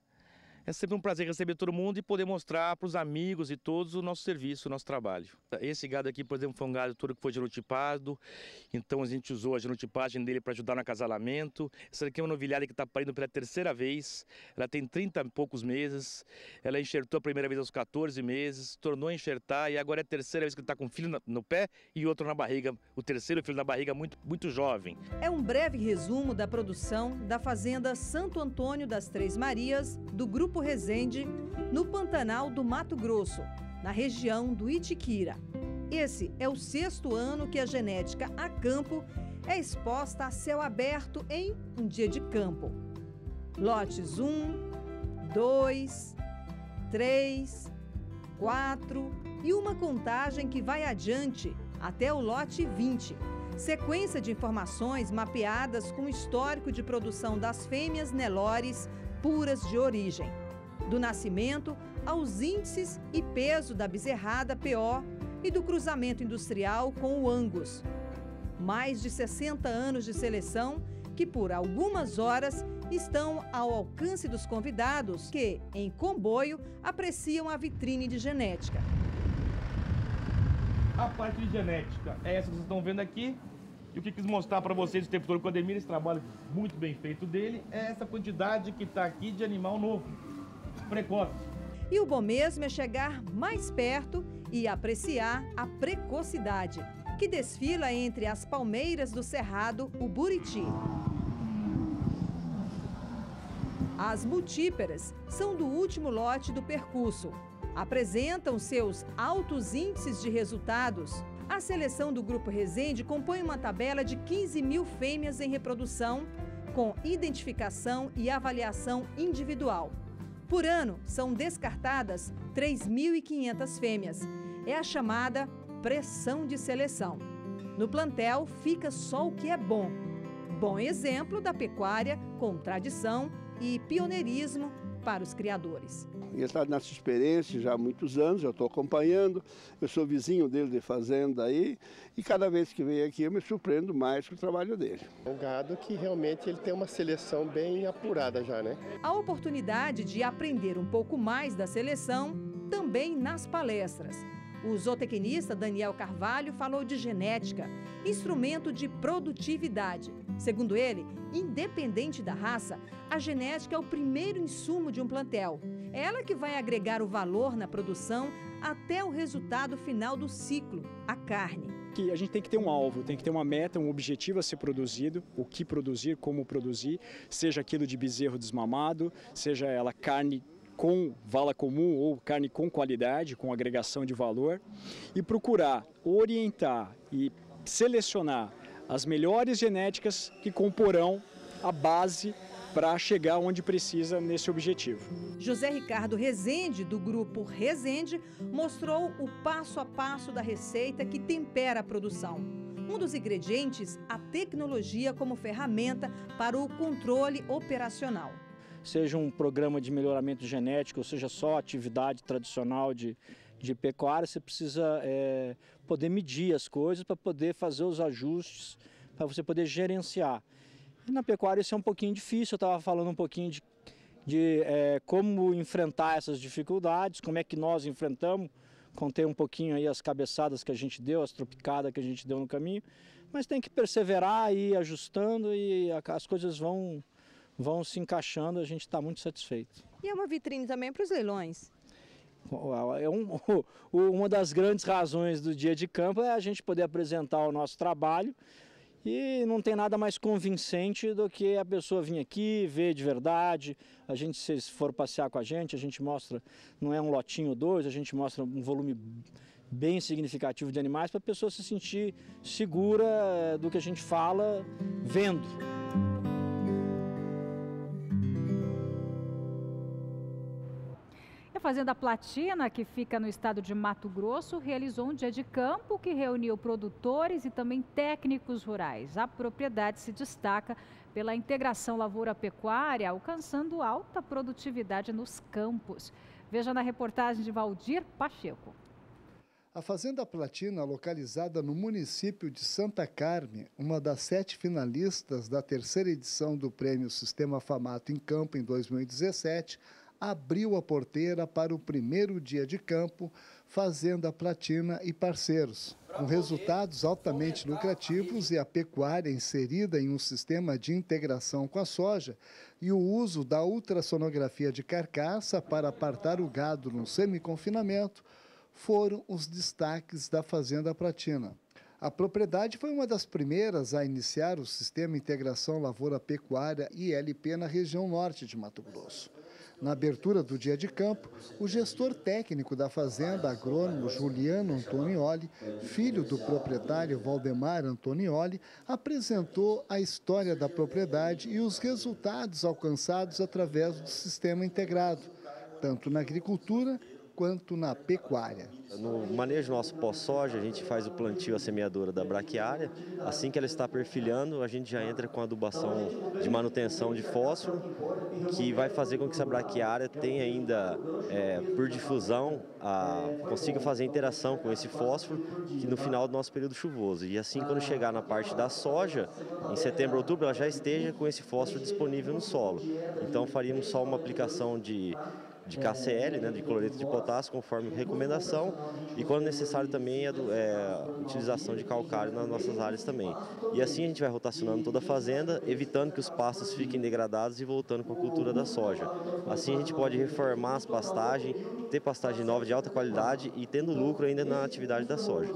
É sempre um prazer receber todo mundo e poder mostrar para os amigos e todos o nosso serviço, o nosso trabalho. Esse gado aqui, por exemplo, foi um gado todo que foi genotipado, então a gente usou a genotipagem dele para ajudar no acasalamento. Essa daqui é uma novilhada que está parindo pela 3ª vez, ela tem 30 e poucos meses, ela enxertou a primeira vez aos 14 meses, tornou a enxertar e agora é a 3ª vez que está com um filho no pé e outro na barriga, o 3º filho na barriga muito jovem. É um breve resumo da produção da Fazenda Santo Antônio das Três Marias, do Grupo Resende, no Pantanal do Mato Grosso, na região do Itiquira. Esse é o 6º ano que a genética a campo é exposta a céu aberto em um dia de campo. Lotes 1, 2, 3, 4 e uma contagem que vai adiante até o lote 20. Sequência de informações mapeadas com o histórico de produção das fêmeas Nelores puras de origem. Do nascimento aos índices e peso da bezerrada PO e do cruzamento industrial com o Angus. Mais de 60 anos de seleção que por algumas horas estão ao alcance dos convidados que, em comboio, apreciam a vitrine de genética. A parte de genética é essa que vocês estão vendo aqui. E o que quis mostrar para vocês o tempo todo com o Ademir, esse trabalho muito bem feito dele, é essa quantidade que está aqui de animal novo, precoce. E o bom mesmo é chegar mais perto e apreciar a precocidade, que desfila entre as palmeiras do Cerrado, o Buriti. As multíperas são do último lote do percurso. Apresentam seus altos índices de resultados. A seleção do Grupo Resende compõe uma tabela de 15 mil fêmeas em reprodução, com identificação e avaliação individual. Por ano, são descartadas 3.500 fêmeas. É a chamada pressão de seleção. No plantel fica só o que é bom. Bom exemplo da pecuária com tradição e pioneirismo para os criadores. Ele está nessa experiência já há muitos anos, já estou acompanhando, eu sou vizinho dele de fazenda aí, e cada vez que vem aqui eu me surpreendo mais com o trabalho dele. É um gado que realmente ele tem uma seleção bem apurada já, né? A oportunidade de aprender um pouco mais da seleção também nas palestras. O zootecnista Daniel Carvalho falou de genética, instrumento de produtividade. Segundo ele, independente da raça, a genética é o primeiro insumo de um plantel. É ela que vai agregar o valor na produção até o resultado final do ciclo, a carne. Que a gente tem que ter um alvo, tem que ter uma meta, um objetivo a ser produzido, o que produzir, como produzir, seja aquilo de bezerro desmamado, seja ela carne com vala comum ou carne com qualidade, com agregação de valor, e procurar orientar e selecionar as melhores genéticas que comporão a base para chegar onde precisa nesse objetivo. José Ricardo Rezende, do grupo Rezende, mostrou o passo a passo da receita que tempera a produção. Um dos ingredientes, a tecnologia como ferramenta para o controle operacional. Seja um programa de melhoramento genético, ou seja só atividade tradicional de pecuária, você precisa poder medir as coisas para poder fazer os ajustes, para você poder gerenciar. E na pecuária isso é um pouquinho difícil, eu estava falando um pouquinho de como enfrentar essas dificuldades, como é que nós enfrentamos, contei um pouquinho aí as cabeçadas que a gente deu, as tropicadas que a gente deu no caminho, mas tem que perseverar e ir ajustando e as coisas vão se encaixando, a gente está muito satisfeito. E é uma vitrine também para os leilões? Uma das grandes razões do dia de campo é a gente poder apresentar o nosso trabalho. E não tem nada mais convincente do que a pessoa vir aqui, ver de verdade. A gente, se for passear com a gente mostra, não é um lotinho ou dois, a gente mostra um volume bem significativo de animais para a pessoa se sentir segura do que a gente fala vendo. A Fazenda Platina, que fica no estado de Mato Grosso, realizou um dia de campo que reuniu produtores e também técnicos rurais. A propriedade se destaca pela integração lavoura-pecuária, alcançando alta produtividade nos campos. Veja na reportagem de Valdir Pacheco. A Fazenda Platina, localizada no município de Santa Carme, uma das 7 finalistas da 3ª edição do Prêmio Sistema Famato em Campo em 2017, abriu a porteira para o primeiro dia de campo, Fazenda Platina e parceiros. Com resultados altamente lucrativos e a pecuária inserida em um sistema de integração com a soja e o uso da ultrassonografia de carcaça para apartar o gado no semiconfinamento, foram os destaques da Fazenda Platina. A propriedade foi uma das primeiras a iniciar o Sistema Integração Lavoura-Pecuária ILP na região norte de Mato Grosso. Na abertura do dia de campo, o gestor técnico da fazenda, agrônomo Juliano Antonioli, filho do proprietário Valdemar Antonioli, apresentou a história da propriedade e os resultados alcançados através do sistema integrado, tanto na agricultura quanto na pecuária. No manejo nosso pós-soja, a gente faz o plantio, a semeadura da braquiária. Assim que ela está perfilhando, a gente já entra com a adubação de manutenção de fósforo, que vai fazer com que essa braquiária tenha ainda, por difusão, consiga fazer interação com esse fósforo que no final do nosso período chuvoso. E assim, quando chegar na parte da soja, em setembro, outubro, ela já esteja com esse fósforo disponível no solo. Então, faríamos só uma aplicação de KCl, né, de cloreto de potássio, conforme recomendação, e quando necessário também a utilização de calcário nas nossas áreas também. E assim a gente vai rotacionando toda a fazenda, evitando que os pastos fiquem degradados e voltando com a cultura da soja. Assim a gente pode reformar as pastagens, ter pastagem nova de alta qualidade e tendo lucro ainda na atividade da soja.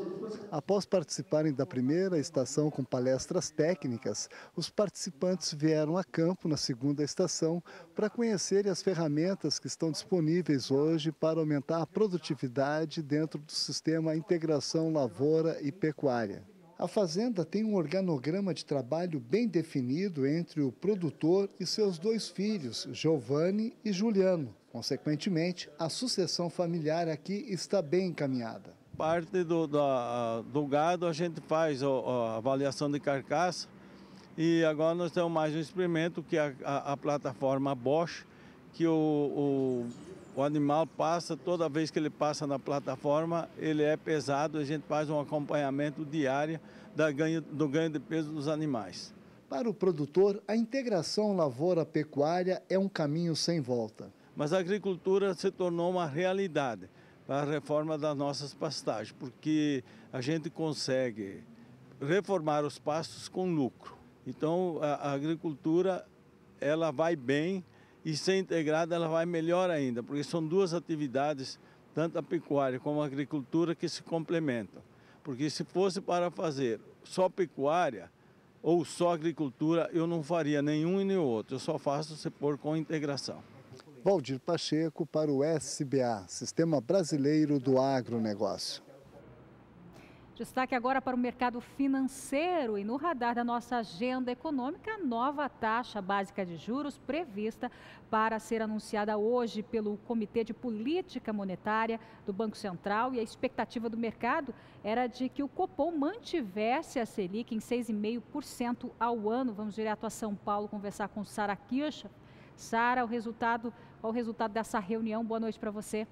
Após participarem da primeira estação com palestras técnicas, os participantes vieram a campo na segunda estação para conhecerem as ferramentas que estão disponíveis hoje para aumentar a produtividade dentro do sistema Integração Lavoura e Pecuária. A fazenda tem um organograma de trabalho bem definido entre o produtor e seus 2 filhos, Giovanni e Juliano. Consequentemente, a sucessão familiar aqui está bem encaminhada. Parte do gado a gente faz a avaliação de carcaça e agora nós temos mais um experimento que é a plataforma Bosch, que o animal passa, toda vez que ele passa na plataforma, ele é pesado, a gente faz um acompanhamento diário do ganho de peso dos animais. Para o produtor, a integração lavoura-pecuária é um caminho sem volta. Mas a agricultura se tornou uma realidade para a reforma das nossas pastagens, porque a gente consegue reformar os pastos com lucro. Então, a agricultura, ela vai bem e ser integrada, ela vai melhor ainda, porque são 2 atividades, tanto a pecuária como a agricultura, que se complementam. Porque se fosse para fazer só pecuária ou só agricultura, eu não faria nenhum e nem o outro, eu só faço se for com integração. Valdir Pacheco para o SBA, Sistema Brasileiro do Agronegócio. Destaque agora para o mercado financeiro e no radar da nossa agenda econômica, a nova taxa básica de juros prevista para ser anunciada hoje pelo Comitê de Política Monetária do Banco Central, e a expectativa do mercado era de que o Copom mantivesse a Selic em 6,5% ao ano. Vamos direto a São Paulo conversar com Sara Kirchhoff. Sara, qual o resultado dessa reunião? Boa noite para você.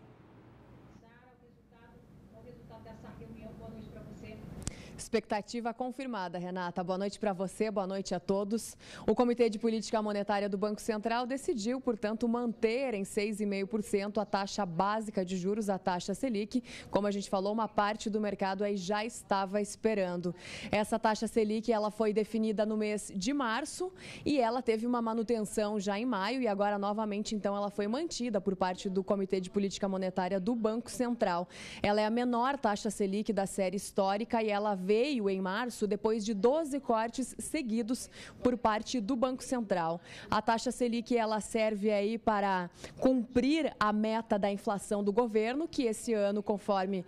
Expectativa confirmada, Renata. Boa noite para você, boa noite a todos. O Comitê de Política Monetária do Banco Central decidiu, portanto, manter em 6,5% a taxa básica de juros, a taxa Selic. Como a gente falou, uma parte do mercado aí já estava esperando. Essa taxa Selic, ela foi definida no mês de março e ela teve uma manutenção já em maio e agora novamente, então, ela foi mantida por parte do Comitê de Política Monetária do Banco Central. Ela é a menor taxa Selic da série histórica e ela veio em março depois de 12 cortes seguidos por parte do Banco Central. A taxa Selic, ela serve aí para cumprir a meta da inflação do governo, que esse ano, conforme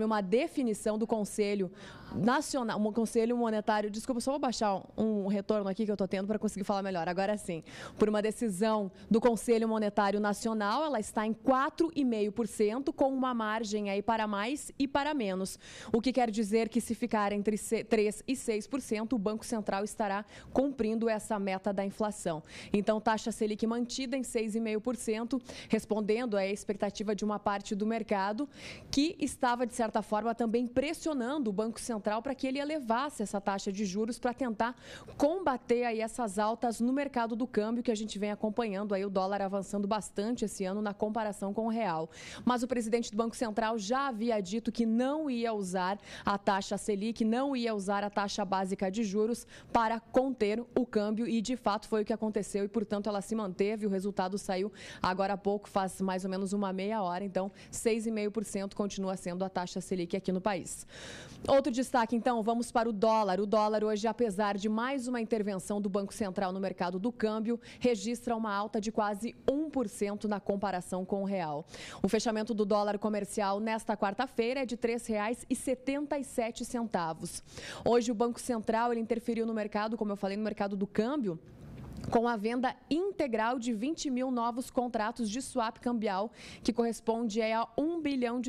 uma definição do Conselho Nacional, um Conselho Monetário, só vou baixar um retorno aqui que eu estou tendo para conseguir falar melhor, agora sim. Por uma decisão do Conselho Monetário Nacional, ela está em 4,5%, com uma margem aí para mais e para menos. O que quer dizer que se ficar entre 3% e 6%, o Banco Central estará cumprindo essa meta da inflação. Então, taxa Selic mantida em 6,5%, respondendo à expectativa de uma parte do mercado, que estava, de certa forma, também pressionando o Banco Central para que ele elevasse essa taxa de juros para tentar combater aí essas altas no mercado do câmbio que a gente vem acompanhando, aí o dólar avançando bastante esse ano na comparação com o real. Mas o presidente do Banco Central já havia dito que não ia usar a taxa Selic, não ia usar a taxa básica de juros para conter o câmbio e, de fato, foi o que aconteceu e, portanto, ela se manteve. O resultado saiu agora há pouco, faz mais ou menos uma meia hora, então 6,5% continua sendo a taxa Selic aqui no país. Outro destaque, então, vamos para o dólar. O dólar hoje, apesar de mais uma intervenção do Banco Central no mercado do câmbio, registra uma alta de quase 1% na comparação com o real. O fechamento do dólar comercial nesta quarta-feira é de R$ 3,77. Hoje o Banco Central ele interferiu no mercado, como eu falei, no mercado do câmbio, com a venda integral de 20 mil novos contratos de swap cambial, que corresponde a $1 bilhão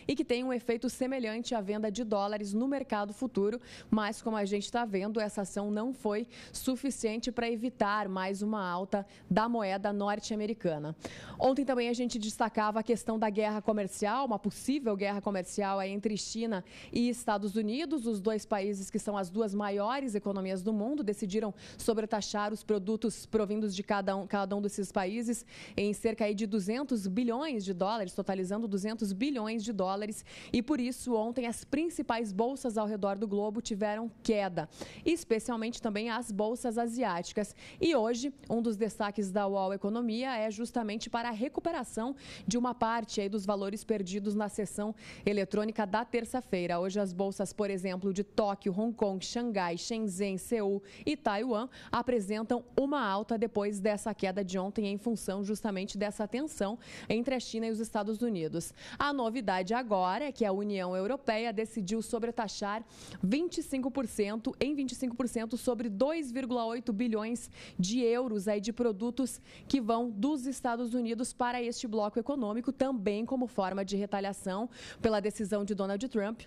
e que tem um efeito semelhante à venda de dólares no mercado futuro, mas como a gente está vendo, essa ação não foi suficiente para evitar mais uma alta da moeda norte-americana. Ontem também a gente destacava a questão da guerra comercial, uma possível guerra comercial entre China e Estados Unidos. Os dois países que são as duas maiores economias do mundo decidiram sobretaxar os produtos provindos de cada um desses países em cerca aí de 200 bilhões de dólares, totalizando 200 bilhões de dólares. E por isso, ontem, as principais bolsas ao redor do globo tiveram queda, especialmente também as bolsas asiáticas. E hoje, um dos destaques da UOL Economia é justamente para a recuperação de uma parte aí dos valores perdidos na sessão eletrônica da terça-feira. Hoje, as bolsas, por exemplo, de Tóquio, Hong Kong, Xangai, Shenzhen, Seul e Taiwan apresentam uma alta depois dessa queda de ontem em função justamente dessa tensão entre a China e os Estados Unidos. A novidade agora é que a União Europeia decidiu sobretaxar 25% sobre 2,8 bilhões de euros aí de produtos que vão dos Estados Unidos para este bloco econômico, também como forma de retaliação pela decisão de Donald Trump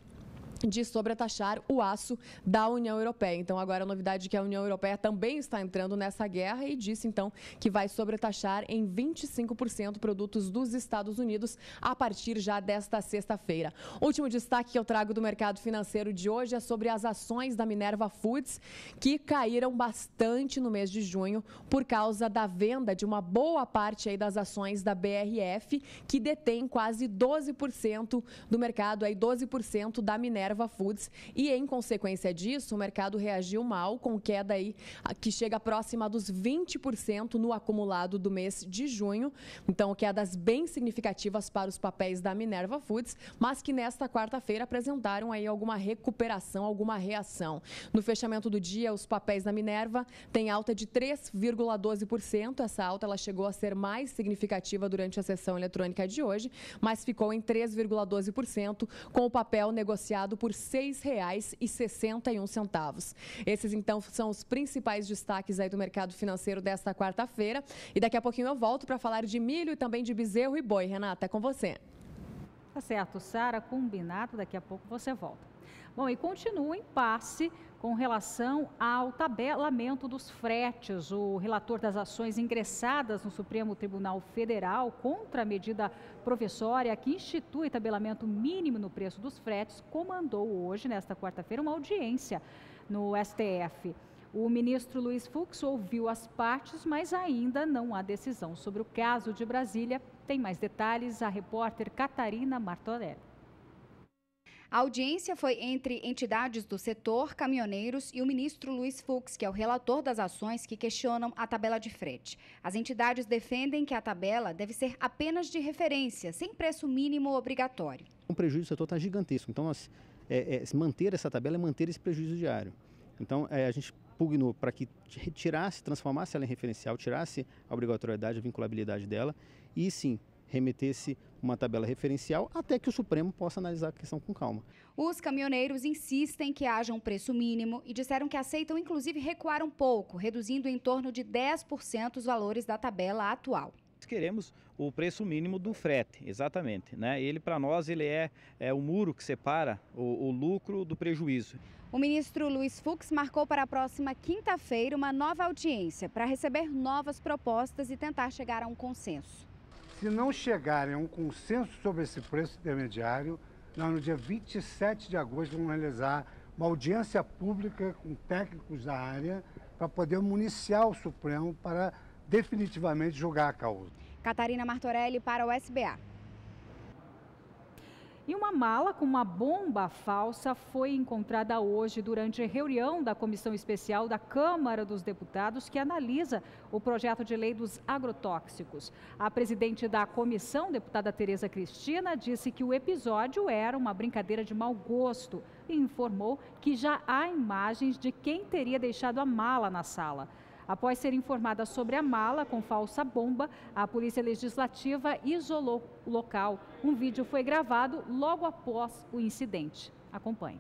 de sobretaxar o aço da União Europeia. Então, agora a novidade é que a União Europeia também está entrando nessa guerra e disse, então, que vai sobretaxar em 25% produtos dos Estados Unidos a partir já desta sexta-feira. Último destaque que eu trago do mercado financeiro de hoje é sobre as ações da Minerva Foods, que caíram bastante no mês de junho por causa da venda de uma boa parte aí das ações da BRF, que detém quase 12% do mercado, aí 12% da Minerva Minerva Foods e, em consequência disso, o mercado reagiu mal, com queda aí que chega próxima dos 20% no acumulado do mês de junho. Então, quedas bem significativas para os papéis da Minerva Foods, mas que nesta quarta-feira apresentaram aí alguma recuperação, alguma reação. No fechamento do dia, os papéis da Minerva têm alta de 3,12%. Essa alta ela chegou a ser mais significativa durante a sessão eletrônica de hoje, mas ficou em 3,12%, com o papel negociado por R$ 6,61. Esses, então, são os principais destaques aí do mercado financeiro desta quarta-feira. E daqui a pouquinho eu volto para falar de milho e também de bezerro e boi. Renata, é com você. Tá certo, Sara, combinado, daqui a pouco você volta. Bom, e continua o impasse com relação ao tabelamento dos fretes. O relator das ações ingressadas no Supremo Tribunal Federal contra a medida provisória que institui tabelamento mínimo no preço dos fretes comandou hoje, nesta quarta-feira, uma audiência no STF. O ministro Luiz Fux ouviu as partes, mas ainda não há decisão sobre o caso de Brasília. Tem mais detalhes a repórter Catarina Martorelli. A audiência foi entre entidades do setor, caminhoneiros e o ministro Luiz Fux, que é o relator das ações que questionam a tabela de frete. As entidades defendem que a tabela deve ser apenas de referência, sem preço mínimo obrigatório. O prejuízo do setor está gigantesco, então manter essa tabela é manter esse prejuízo diário. Então a gente pugnou para que transformasse ela em referencial, tirasse a obrigatoriedade, a vinculabilidade dela e sim remetesse uma tabela referencial até que o Supremo possa analisar a questão com calma. Os caminhoneiros insistem que haja um preço mínimo e disseram que aceitam inclusive recuar um pouco, reduzindo em torno de 10% os valores da tabela atual. Queremos o preço mínimo do frete, exatamente, né? Ele, para nós, ele é o muro que separa o lucro do prejuízo. O ministro Luiz Fux marcou para a próxima quinta-feira uma nova audiência para receber novas propostas e tentar chegar a um consenso. Se não chegarem a um consenso sobre esse preço intermediário, nós no dia 27 de agosto vamos realizar uma audiência pública com técnicos da área para poder municiar o Supremo para definitivamente julgar a causa. Catarina Martorelli para o SBA. E uma mala com uma bomba falsa foi encontrada hoje durante a reunião da Comissão Especial da Câmara dos Deputados que analisa o projeto de lei dos agrotóxicos. A presidente da comissão, deputada Tereza Cristina, disse que o episódio era uma brincadeira de mau gosto e informou que já há imagens de quem teria deixado a mala na sala. Após ser informada sobre a mala com falsa bomba, a Polícia Legislativa isolou o local. Um vídeo foi gravado logo após o incidente. Acompanhe.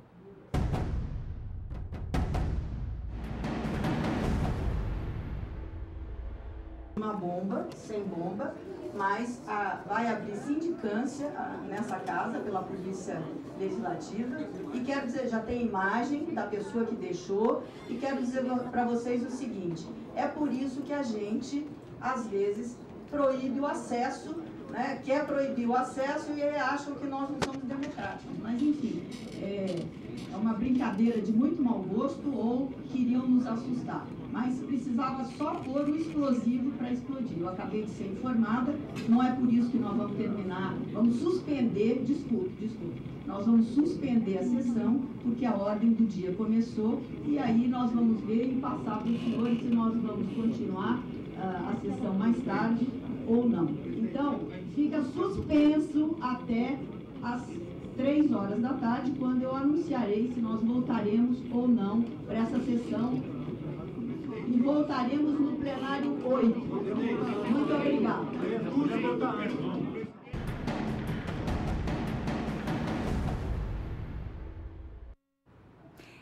Uma bomba, sem bomba, mas vai abrir sindicância nessa casa pela Polícia Legislativa e quero dizer, já tem imagem da pessoa que deixou e quero dizer para vocês o seguinte, é por isso que a gente, às vezes, proíbe o acesso, né, quer proibir o acesso e acham que nós não somos democráticos, mas enfim, é uma brincadeira de muito mau gosto ou queriam nos assustar. Mas precisava só pôr o explosivo para explodir. Eu acabei de ser informada, não é por isso que nós vamos terminar, vamos suspender, desculpe, nós vamos suspender a sessão, porque a ordem do dia começou, e aí nós vamos ver e passar para os senhores se nós vamos continuar a sessão mais tarde ou não. Então, fica suspenso até as 3 horas da tarde, quando eu anunciarei se nós voltaremos ou não para essa sessão. E voltaremos no plenário 8. Muito obrigada.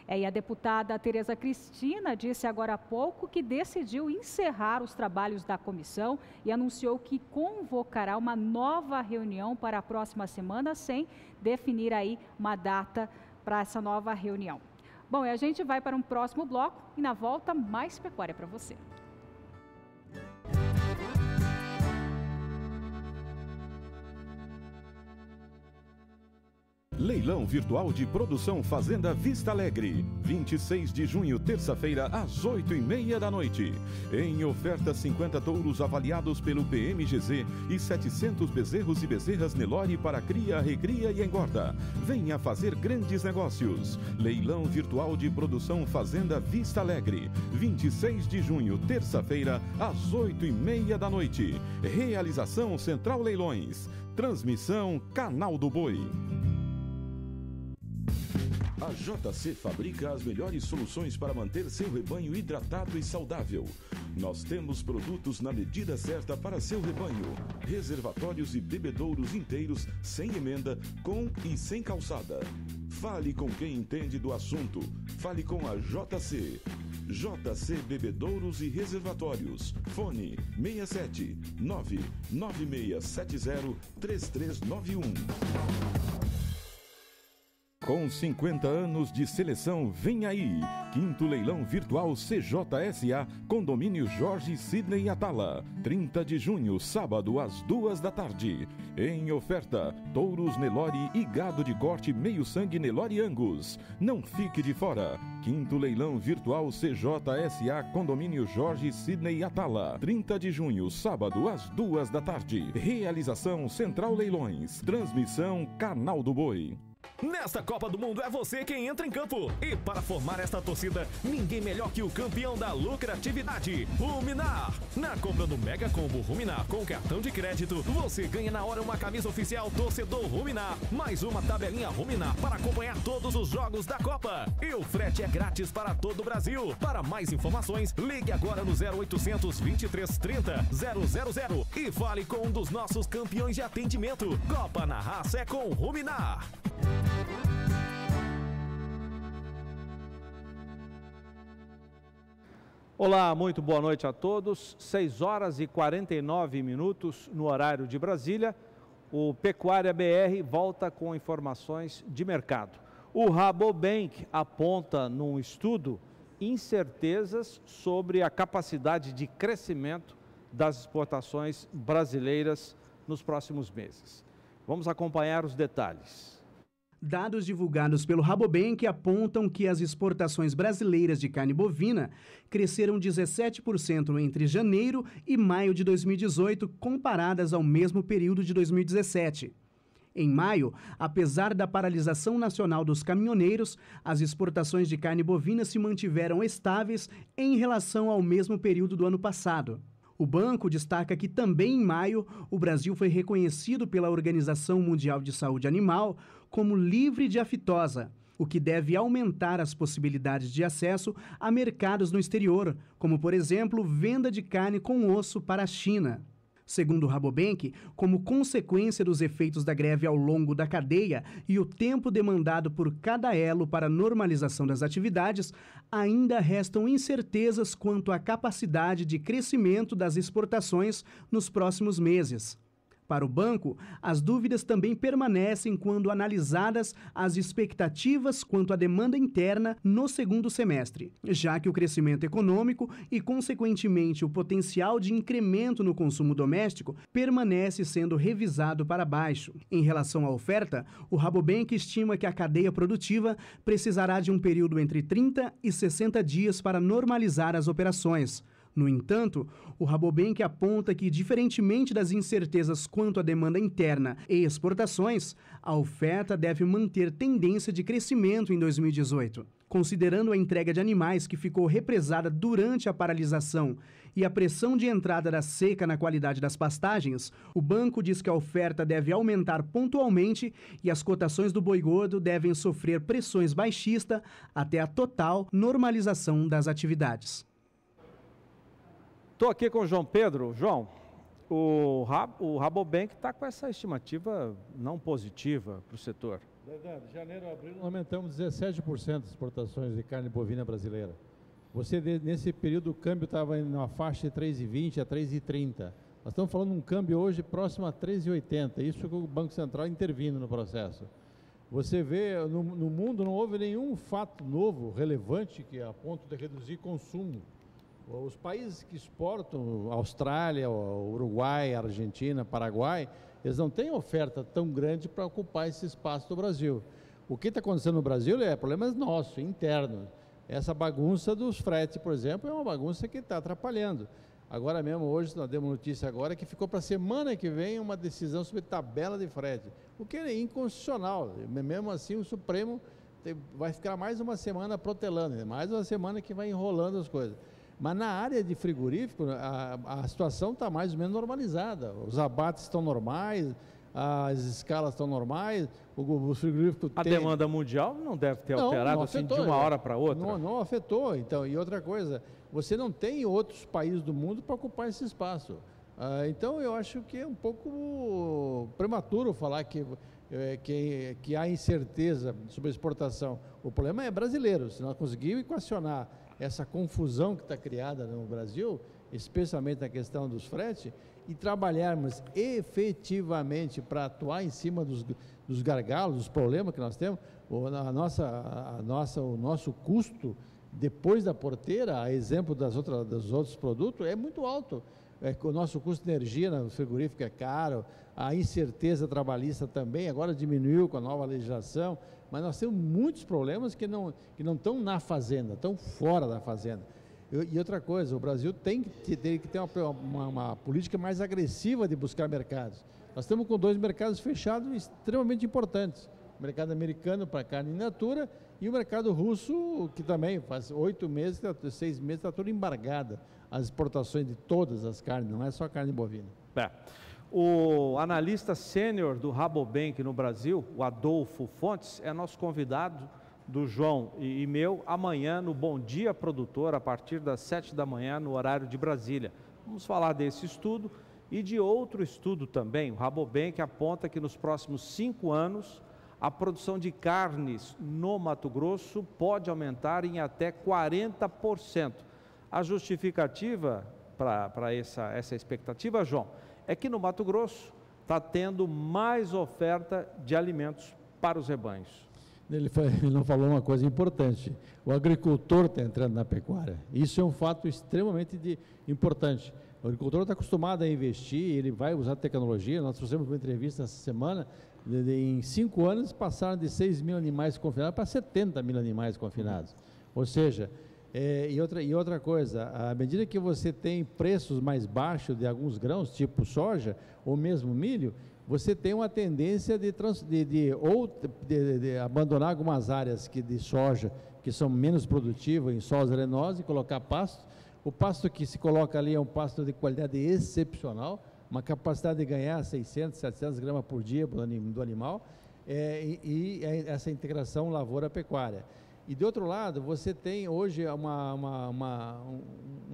E a deputada Tereza Cristina disse agora há pouco que decidiu encerrar os trabalhos da comissão e anunciou que convocará uma nova reunião para a próxima semana, sem definir aí uma data para essa nova reunião. Bom, e a gente vai para um próximo bloco e na volta mais pecuária para você. Leilão virtual de produção Fazenda Vista Alegre. 26 de junho, terça-feira, às 8h30 da noite. Em oferta, 50 touros avaliados pelo PMGZ e 700 bezerros e bezerras Nelore para cria, recria e engorda. Venha fazer grandes negócios. Leilão virtual de produção Fazenda Vista Alegre. 26 de junho, terça-feira, às 8h30 da noite. Realização Central Leilões. Transmissão Canal do Boi. A JC fabrica as melhores soluções para manter seu rebanho hidratado e saudável. Nós temos produtos na medida certa para seu rebanho. Reservatórios e bebedouros inteiros, sem emenda, com e sem calçada. Fale com quem entende do assunto. Fale com a JC. JC Bebedouros e Reservatórios. Fone 67 99670 3391. Com 50 anos de seleção, vem aí! 5º Leilão Virtual CJSA, Condomínio Jorge Sidney Atala. 30 de junho, sábado, às 2 da tarde. Em oferta, touros Nelore e gado de corte meio sangue Nelore Angus. Não fique de fora! 5º Leilão Virtual CJSA, Condomínio Jorge Sidney Atala. 30 de junho, sábado, às 2 da tarde. Realização Central Leilões. Transmissão Canal do Boi. Nesta Copa do Mundo é você quem entra em campo. E para formar esta torcida, ninguém melhor que o campeão da lucratividade, Ruminar. Na compra do Mega Combo Ruminar com cartão de crédito, você ganha na hora uma camisa oficial torcedor Ruminar, mais uma tabelinha Ruminar para acompanhar todos os jogos da Copa. E o frete é grátis para todo o Brasil. Para mais informações, ligue agora no 0800 23 30 000 e fale com um dos nossos campeões de atendimento. Copa na raça é com Ruminar. Olá, muito boa noite a todos. 6 horas e 49 minutos no horário de Brasília. O Pecuária BR volta com informações de mercado. O Rabobank aponta num estudo incertezas sobre a capacidade de crescimento das exportações brasileiras nos próximos meses. Vamos acompanhar os detalhes. Dados divulgados pelo Rabobank apontam que as exportações brasileiras de carne bovina cresceram 17% entre janeiro e maio de 2018, comparadas ao mesmo período de 2017. Em maio, apesar da paralisação nacional dos caminhoneiros, as exportações de carne bovina se mantiveram estáveis em relação ao mesmo período do ano passado. O banco destaca que também em maio, o Brasil foi reconhecido pela Organização Mundial de Saúde Animal como livre de aftosa, o que deve aumentar as possibilidades de acesso a mercados no exterior, como, por exemplo, venda de carne com osso para a China. Segundo o Rabobank, como consequência dos efeitos da greve ao longo da cadeia e o tempo demandado por cada elo para a normalização das atividades, ainda restam incertezas quanto à capacidade de crescimento das exportações nos próximos meses. Para o banco, as dúvidas também permanecem quando analisadas as expectativas quanto à demanda interna no segundo semestre, já que o crescimento econômico e, consequentemente, o potencial de incremento no consumo doméstico permanece sendo revisado para baixo. Em relação à oferta, o Rabobank estima que a cadeia produtiva precisará de um período entre 30 e 60 dias para normalizar as operações. No entanto, o Rabobank aponta que, diferentemente das incertezas quanto à demanda interna e exportações, a oferta deve manter tendência de crescimento em 2018. Considerando a entrega de animais que ficou represada durante a paralisação e a pressão de entrada da seca na qualidade das pastagens, o banco diz que a oferta deve aumentar pontualmente e as cotações do boi gordo devem sofrer pressões baixistas até a total normalização das atividades. Estou aqui com o João Pedro. João, o Rabobank está com essa estimativa não positiva para o setor. Verdade. Janeiro a abril aumentamos 17% das exportações de carne bovina brasileira. Nesse período o câmbio estava na faixa de 3,20 a 3,30. Nós estamos falando de um câmbio hoje próximo a 3,80. Isso com o Banco Central intervindo no processo. Você vê, no mundo não houve nenhum fato novo, relevante, que a ponto de reduzir consumo. Os países que exportam, Austrália, Uruguai, Argentina, Paraguai, Eles não têm oferta tão grande para ocupar esse espaço do Brasil. O que está acontecendo no Brasil é problemas nossos, internos. Essa bagunça dos fretes, por exemplo, é uma bagunça que está atrapalhando. Agora mesmo, hoje, nós demos notícia agora que ficou para a semana que vem uma decisão sobre tabela de frete, o que é inconstitucional. Mesmo assim, o Supremo vai ficar mais uma semana protelando, mais uma semana que vai enrolando as coisas. Mas na área de frigorífico, a situação está mais ou menos normalizada. Os abates estão normais, as escalas estão normais, o frigorífico A demanda mundial não deve ter alterado assim de uma hora para outra? Não afetou. Então, e outra coisa, você não tem outros países do mundo para ocupar esse espaço. Então, eu acho que é um pouco prematuro falar que há incerteza sobre a exportação. O problema é brasileiro. Se nós conseguirmos equacionar essa confusão que está criada no Brasil, especialmente na questão dos fretes, e trabalharmos efetivamente para atuar em cima dos gargalos, dos problemas que nós temos, o nosso custo depois da porteira, a exemplo dos outros produtos, é muito alto. O nosso custo de energia no frigorífico é caro, a incerteza trabalhista também, agora diminuiu com a nova legislação, mas nós temos muitos problemas que não estão na fazenda, estão fora da fazenda. E outra coisa, o Brasil tem que ter uma política mais agressiva de buscar mercados. Nós estamos com 2 mercados fechados extremamente importantes. O mercado americano para carne in natura e o mercado russo, que também faz 6 meses está tudo embargada. As exportações de todas as carnes, não é só carne bovina. O analista sênior do Rabobank no Brasil, o Adolfo Fontes, é nosso convidado do João e meu amanhã no Bom Dia Produtor, a partir das 7 da manhã, no horário de Brasília. Vamos falar desse estudo e de outro estudo também. O Rabobank aponta que nos próximos 5 anos a produção de carnes no Mato Grosso pode aumentar em até 40%. A justificativa para essa expectativa, João, é que no Mato Grosso está tendo mais oferta de alimentos para os rebanhos. Ele não falou uma coisa importante, o agricultor está entrando na pecuária, isso é um fato extremamente importante. O agricultor está acostumado a investir, ele vai usar tecnologia. Nós trouxemos uma entrevista essa semana, em 5 anos passaram de 6 mil animais confinados para 70 mil animais confinados, ou seja, e outra coisa, à medida que você tem preços mais baixos de alguns grãos, tipo soja ou mesmo milho, você tem uma tendência de abandonar algumas áreas de soja que são menos produtivas em solos arenosos e colocar pasto. O pasto que se coloca ali é um pasto de qualidade excepcional, uma capacidade de ganhar 600, 700 gramas por dia do animal, e essa integração lavoura-pecuária. E de outro lado, você tem hoje uma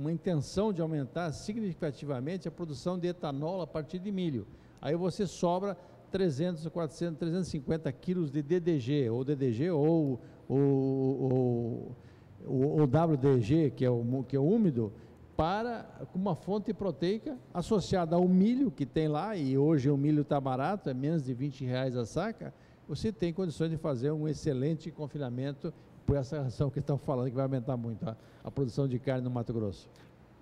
intenção de aumentar significativamente a produção de etanol a partir de milho. Aí você sobra 300, 400, 350 quilos de DDG ou o WDG, que é o úmido, para uma fonte proteica associada ao milho que tem lá, e hoje o milho está barato, é menos de R$20 a saca, você tem condições de fazer um excelente confinamento por essa razão que estão falando que vai aumentar muito a produção de carne no Mato Grosso.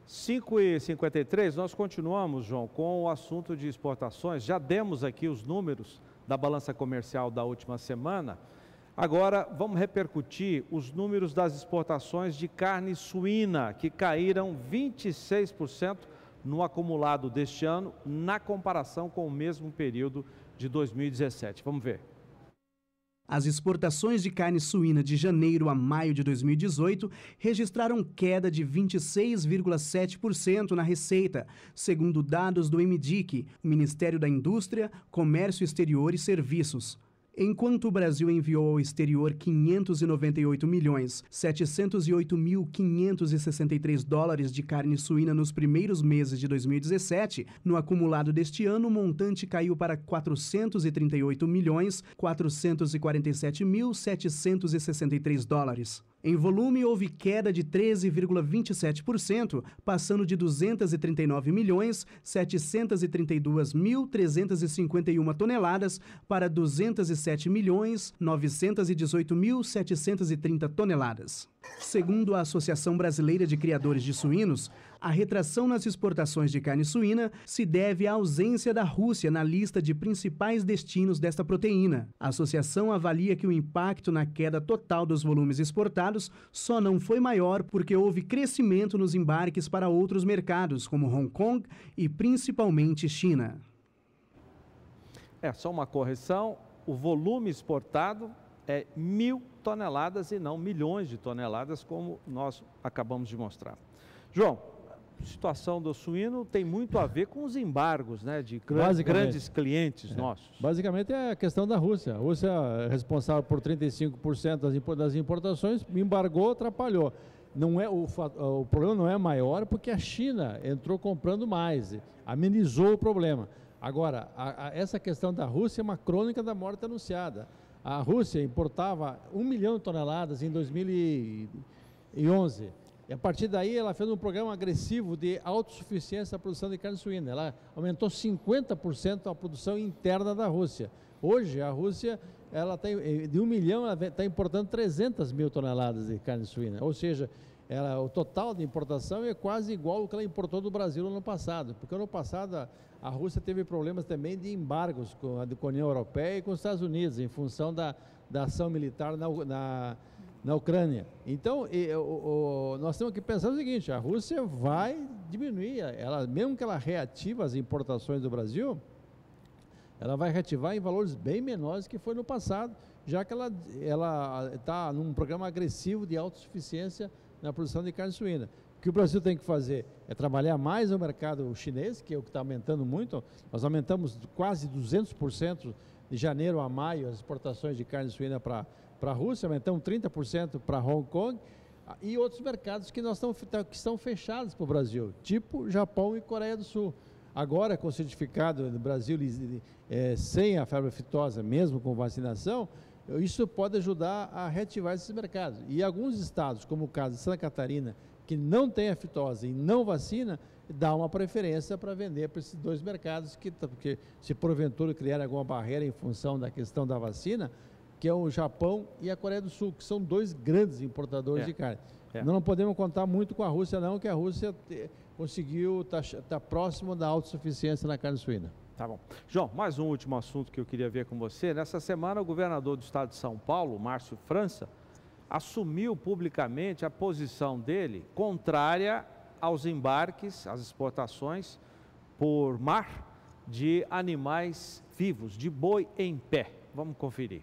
5h53, nós continuamos, João, com o assunto de exportações. Já demos aqui os números da balança comercial da última semana. Agora, vamos repercutir os números das exportações de carne suína, que caíram 26% no acumulado deste ano, na comparação com o mesmo período de 2017. Vamos ver. As exportações de carne suína de janeiro a maio de 2018 registraram queda de 26,7% na receita, segundo dados do MDIC, o Ministério da Indústria, Comércio Exterior e Serviços. Enquanto o Brasil enviou ao exterior 598.708.563 dólares de carne suína nos primeiros meses de 2017, no acumulado deste ano o montante caiu para 438.447.763 dólares. Em volume, houve queda de 13,27%, passando de 239.732.351 toneladas para 207.918.730 toneladas. Segundo a Associação Brasileira de Criadores de Suínos, a retração nas exportações de carne suína se deve à ausência da Rússia na lista de principais destinos desta proteína. A associação avalia que o impacto na queda total dos volumes exportados só não foi maior porque houve crescimento nos embarques para outros mercados, como Hong Kong e principalmente China. Só uma correção, o volume exportado é 1.000 toneladas e não milhões de toneladas, como nós acabamos de mostrar. João, a situação do suíno tem muito a ver com os embargos, né, de grandes clientes nossos. Basicamente é a questão da Rússia. A Rússia é responsável por 35% das importações, embargou, atrapalhou. Não é, o problema não é maior porque a China entrou comprando mais, amenizou o problema. Agora, essa questão da Rússia é uma crônica da morte anunciada. A Rússia importava 1 milhão de toneladas em 2011. E a partir daí ela fez um programa agressivo de autossuficiência na produção de carne suína. Ela aumentou 50% a produção interna da Rússia. Hoje a Rússia, ela tem, de 1 milhão, ela está importando 300 mil toneladas de carne suína. Ou seja, o total de importação é quase igual ao que ela importou do Brasil no ano passado. Porque no ano passado a Rússia teve problemas também de embargos com a União Europeia e com os Estados Unidos, em função da ação militar na Ucrânia. Então, nós temos que pensar o seguinte, a Rússia vai diminuir, mesmo que ela reative as importações do Brasil, ela vai reativar em valores bem menores que foi no passado, já que ela está num programa agressivo de autossuficiência na produção de carne suína. O que o Brasil tem que fazer é trabalhar mais no mercado chinês, que é o que está aumentando muito. Nós aumentamos quase 200% de janeiro a maio as exportações de carne suína para a Rússia, aumentamos 30% para Hong Kong e outros mercados que estão fechados para o Brasil, tipo Japão e Coreia do Sul. Agora, com o certificado do Brasil sem a febre aftosa, mesmo com vacinação, isso pode ajudar a reativar esses mercados. E alguns estados, como o caso de Santa Catarina, que não tem a fitose e não vacina, dá uma preferência para vender para esses dois mercados, porque se porventura criar alguma barreira em função da questão da vacina, que é o Japão e a Coreia do Sul, que são dois grandes importadores de carne. Não podemos contar muito com a Rússia não, que a Rússia conseguiu estar próximo da autossuficiência na carne suína. Tá bom. João, mais um último assunto que eu queria ver com você. Nessa semana, o governador do estado de São Paulo, Márcio França, assumiu publicamente a posição dele contrária aos embarques, às exportações por mar de animais vivos, de boi em pé. Vamos conferir.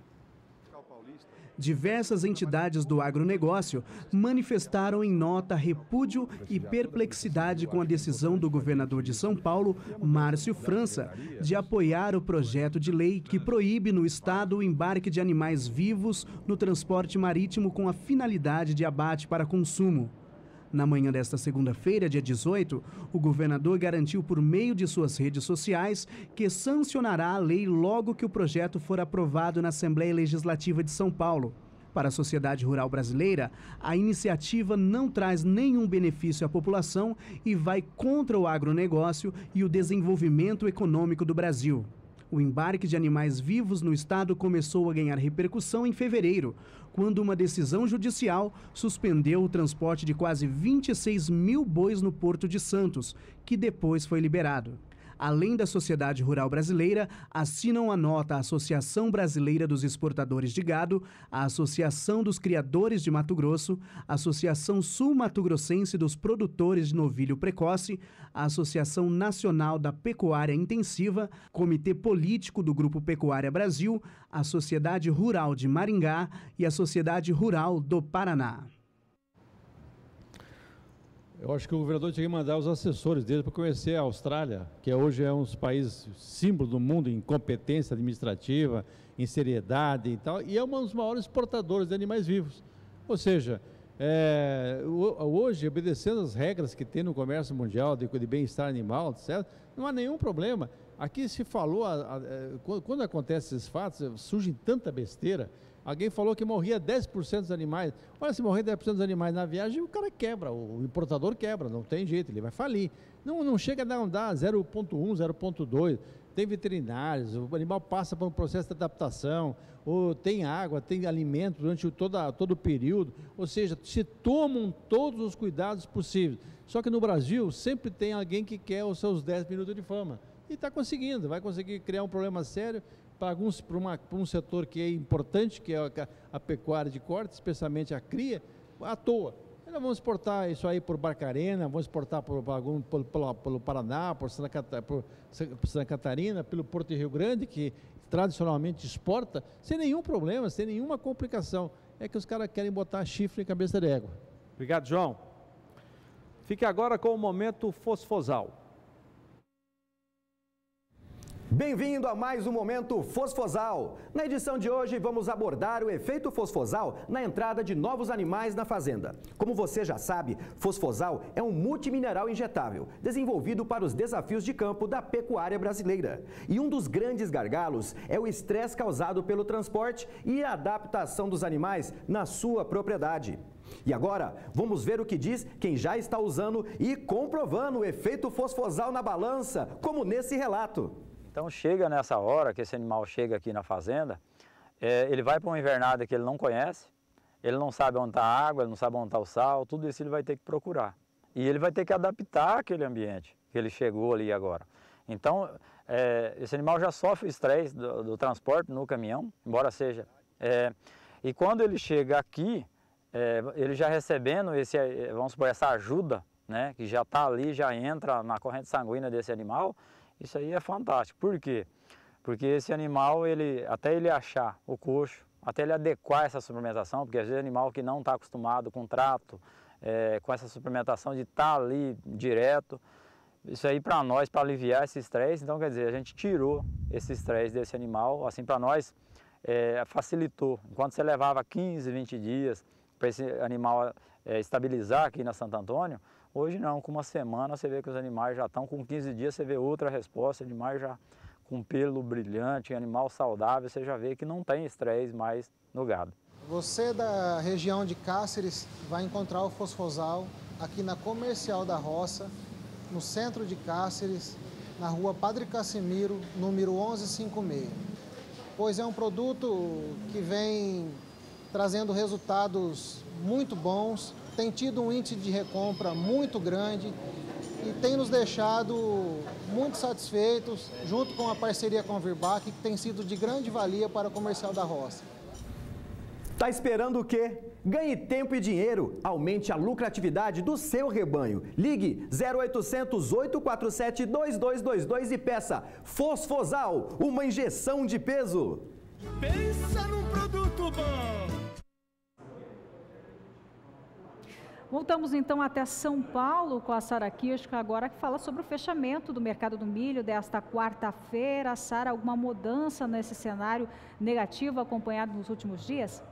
Diversas entidades do agronegócio manifestaram em nota repúdio e perplexidade com a decisão do governador de São Paulo, Márcio França, de apoiar o projeto de lei que proíbe no estado o embarque de animais vivos no transporte marítimo com a finalidade de abate para consumo. Na manhã desta segunda-feira, dia 18, o governador garantiu por meio de suas redes sociais que sancionará a lei logo que o projeto for aprovado na Assembleia Legislativa de São Paulo. Para a sociedade rural brasileira, a iniciativa não traz nenhum benefício à população e vai contra o agronegócio e o desenvolvimento econômico do Brasil. O embarque de animais vivos no estado começou a ganhar repercussão em fevereiro, quando uma decisão judicial suspendeu o transporte de quase 26 mil bois no Porto de Santos, que depois foi liberado. Além da sociedade rural brasileira, assinam a nota a Associação Brasileira dos Exportadores de Gado, a Associação dos Criadores de Mato Grosso, a Associação Sul-Mato-Grossense dos Produtores de Novilho Precoce, a Associação Nacional da Pecuária Intensiva, Comitê Político do Grupo Pecuária Brasil, a Sociedade Rural de Maringá e a Sociedade Rural do Paraná. Eu acho que o governador tinha que mandar os assessores dele para conhecer a Austrália, que hoje é um dos países símbolo do mundo em competência administrativa, em seriedade e tal, e é um dos maiores exportadores de animais vivos. Ou seja, hoje, obedecendo as regras que tem no comércio mundial de bem-estar animal, etc., não há nenhum problema. Aqui se falou, quando acontecem esses fatos, surge tanta besteira. Alguém falou que morria 10% dos animais. Olha, se morrer 10% dos animais na viagem, o cara quebra, o importador quebra, não tem jeito, ele vai falir. Não chega a dar 0,1, 0,2. tem veterinários, o animal passa por um processo de adaptação, ou tem água, tem alimento durante todo o período, ou seja, se tomam todos os cuidados possíveis. Só que no Brasil sempre tem alguém que quer os seus 10 minutos de fama e está conseguindo, vai conseguir criar um problema sério para um setor que é importante, que é a pecuária de corte, especialmente a cria, à toa. Nós vamos exportar isso aí por Barcarena, vamos exportar pelo Paraná, por Santa Catarina, pelo Porto de Rio Grande, que tradicionalmente exporta, sem nenhum problema, sem nenhuma complicação. É que os caras querem botar chifre em cabeça de égua. Obrigado, João. Fique agora com o Momento Fosfosal. Bem-vindo a mais um Momento Fosfosal. Na edição de hoje vamos abordar o efeito fosfosal na entrada de novos animais na fazenda. Como você já sabe, fosfosal é um multimineral injetável, desenvolvido para os desafios de campo da pecuária brasileira. E um dos grandes gargalos é o estresse causado pelo transporte e a adaptação dos animais na sua propriedade. E agora, vamos ver o que diz quem já está usando e comprovando o efeito fosfosal na balança, como nesse relato. Então chega nessa hora que esse animal chega aqui na fazenda, ele vai para uma invernada que ele não conhece, ele não sabe onde está a água, ele não sabe onde está o sal, tudo isso ele vai ter que procurar. E ele vai ter que adaptar aquele ambiente que ele chegou ali agora. Então esse animal já sofre estresse do transporte no caminhão, embora seja. E quando ele chega aqui, ele já recebendo vamos supor, essa ajuda, né, que já está ali, já entra na corrente sanguínea desse animal, isso aí é fantástico. Por quê? Porque esse animal, até ele achar o coxo, até ele adequar essa suplementação, porque às vezes animal que não está acostumado com trato, com essa suplementação de estar ali direto, isso aí para nós, para aliviar esse estresse, então quer dizer, a gente tirou esse estresse desse animal, assim para nós facilitou. Enquanto você levava 15, 20 dias para esse animal estabilizar aqui na Santo Antônio, hoje não, com uma semana você vê que os animais já estão, com 15 dias você vê outra resposta, animais já com pelo brilhante, animal saudável, você já vê que não tem estresse mais no gado. Você da região de Cáceres vai encontrar o fosfosal aqui na Comercial da Roça, no centro de Cáceres, na rua Padre Cassimiro, número 1156. Pois é um produto que vem trazendo resultados muito bons, tem tido um índice de recompra muito grande e tem nos deixado muito satisfeitos, junto com a parceria com a Virbac, que tem sido de grande valia para o Comercial da Roça. Tá esperando o quê? Ganhe tempo e dinheiro, aumente a lucratividade do seu rebanho. Ligue 0800 847 2222 e peça Fosfosal, uma injeção de peso. Pensa num produto bom! Voltamos então até São Paulo com a Sara Kirschke agora, que fala sobre o fechamento do mercado do milho desta quarta-feira. Sara, alguma mudança nesse cenário negativo acompanhado nos últimos dias?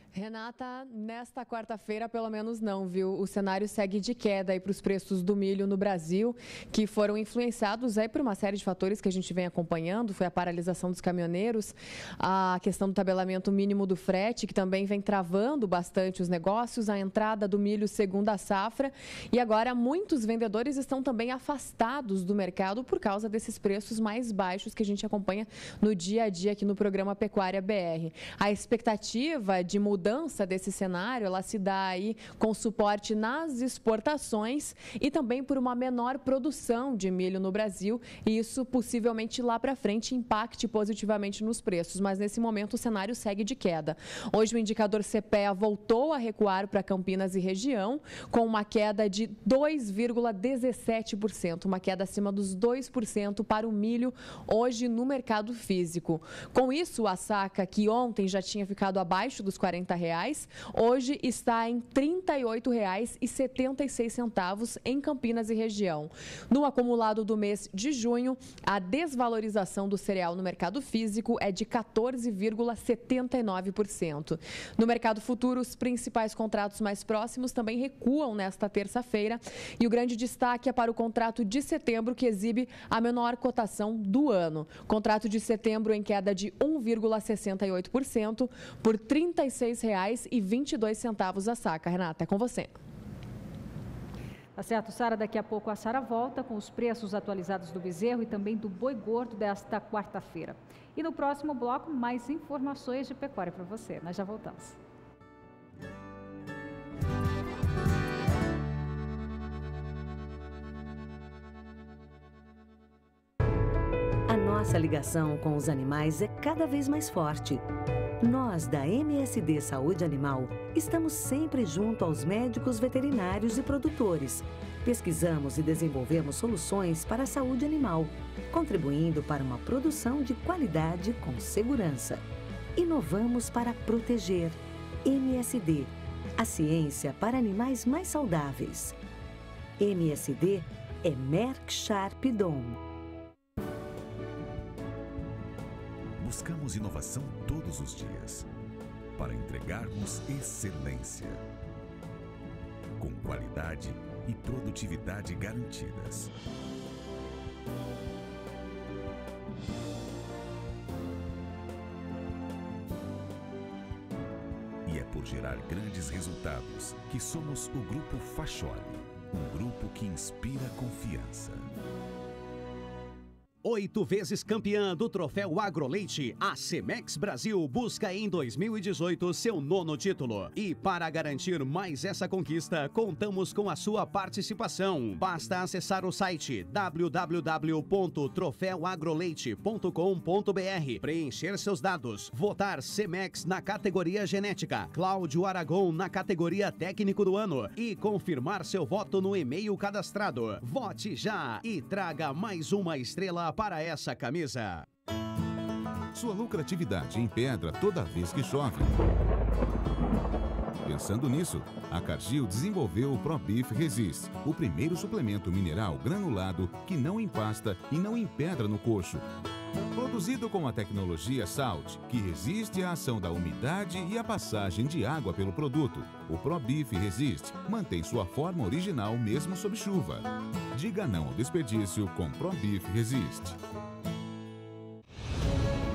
Renata, nesta quarta-feira, pelo menos não, viu? O cenário segue de queda aí para os preços do milho no Brasil, que foram influenciados aí por uma série de fatores que a gente vem acompanhando. Foi a paralisação dos caminhoneiros, a questão do tabelamento mínimo do frete, que também vem travando bastante os negócios, a entrada do milho segundo a safra. E agora muitos vendedores estão também afastados do mercado por causa desses preços mais baixos que a gente acompanha no dia a dia aqui no programa Pecuária BR. A expectativa de mudança desse cenário, ela se dá aí com suporte nas exportações e também por uma menor produção de milho no Brasil, e isso possivelmente lá para frente impacte positivamente nos preços, mas nesse momento o cenário segue de queda. Hoje o indicador CPEA voltou a recuar para Campinas e região, com uma queda de 2,17%, uma queda acima dos 2% para o milho hoje no mercado físico. Com isso, a saca, que ontem já tinha ficado abaixo dos R$ 40, hoje está em R$ 38,76 em Campinas e região. No acumulado do mês de junho, a desvalorização do cereal no mercado físico é de 14,79%. No mercado futuro, os principais contratos mais próximos também recuam nesta terça-feira, e o grande destaque é para o contrato de setembro, que exibe a menor cotação do ano. Contrato de setembro em queda de 1,68% por R$ 36,22 a saca. Renata, é com você. Tá certo, Sara, daqui a pouco a Sara volta com os preços atualizados do bezerro e também do boi gordo desta quarta-feira. E no próximo bloco, mais informações de pecuária para você. Nós já voltamos. A nossa ligação com os animais é cada vez mais forte. Nós, da MSD Saúde Animal, estamos sempre junto aos médicos veterinários e produtores. Pesquisamos e desenvolvemos soluções para a saúde animal, contribuindo para uma produção de qualidade com segurança. Inovamos para proteger. MSD, a ciência para animais mais saudáveis. MSD é Merck Sharp Dom. Buscamos inovação todos os dias para entregarmos excelência, com qualidade e produtividade garantidas. E é por gerar grandes resultados que somos o Grupo Facholi, um grupo que inspira confiança. 8 vezes campeã do troféu Agroleite, a Cemex Brasil busca em 2018 seu 9º título. E para garantir mais essa conquista, contamos com a sua participação. Basta acessar o site www.troféuagroleite.com.br, preencher seus dados, votar Cemex na categoria genética, Cláudio Aragon na categoria técnico do ano e confirmar seu voto no e-mail cadastrado. Vote já e traga mais uma estrela para essa camisa. Sua lucratividade em pedra toda vez que chove. Pensando nisso, a Cargill desenvolveu o ProBeef Resist, o primeiro suplemento mineral granulado que não empasta e não empedra no coxo. Produzido com a tecnologia Salt, que resiste à ação da umidade e à passagem de água pelo produto, o ProBeef Resist mantém sua forma original mesmo sob chuva. Diga não ao desperdício com ProBeef Resist.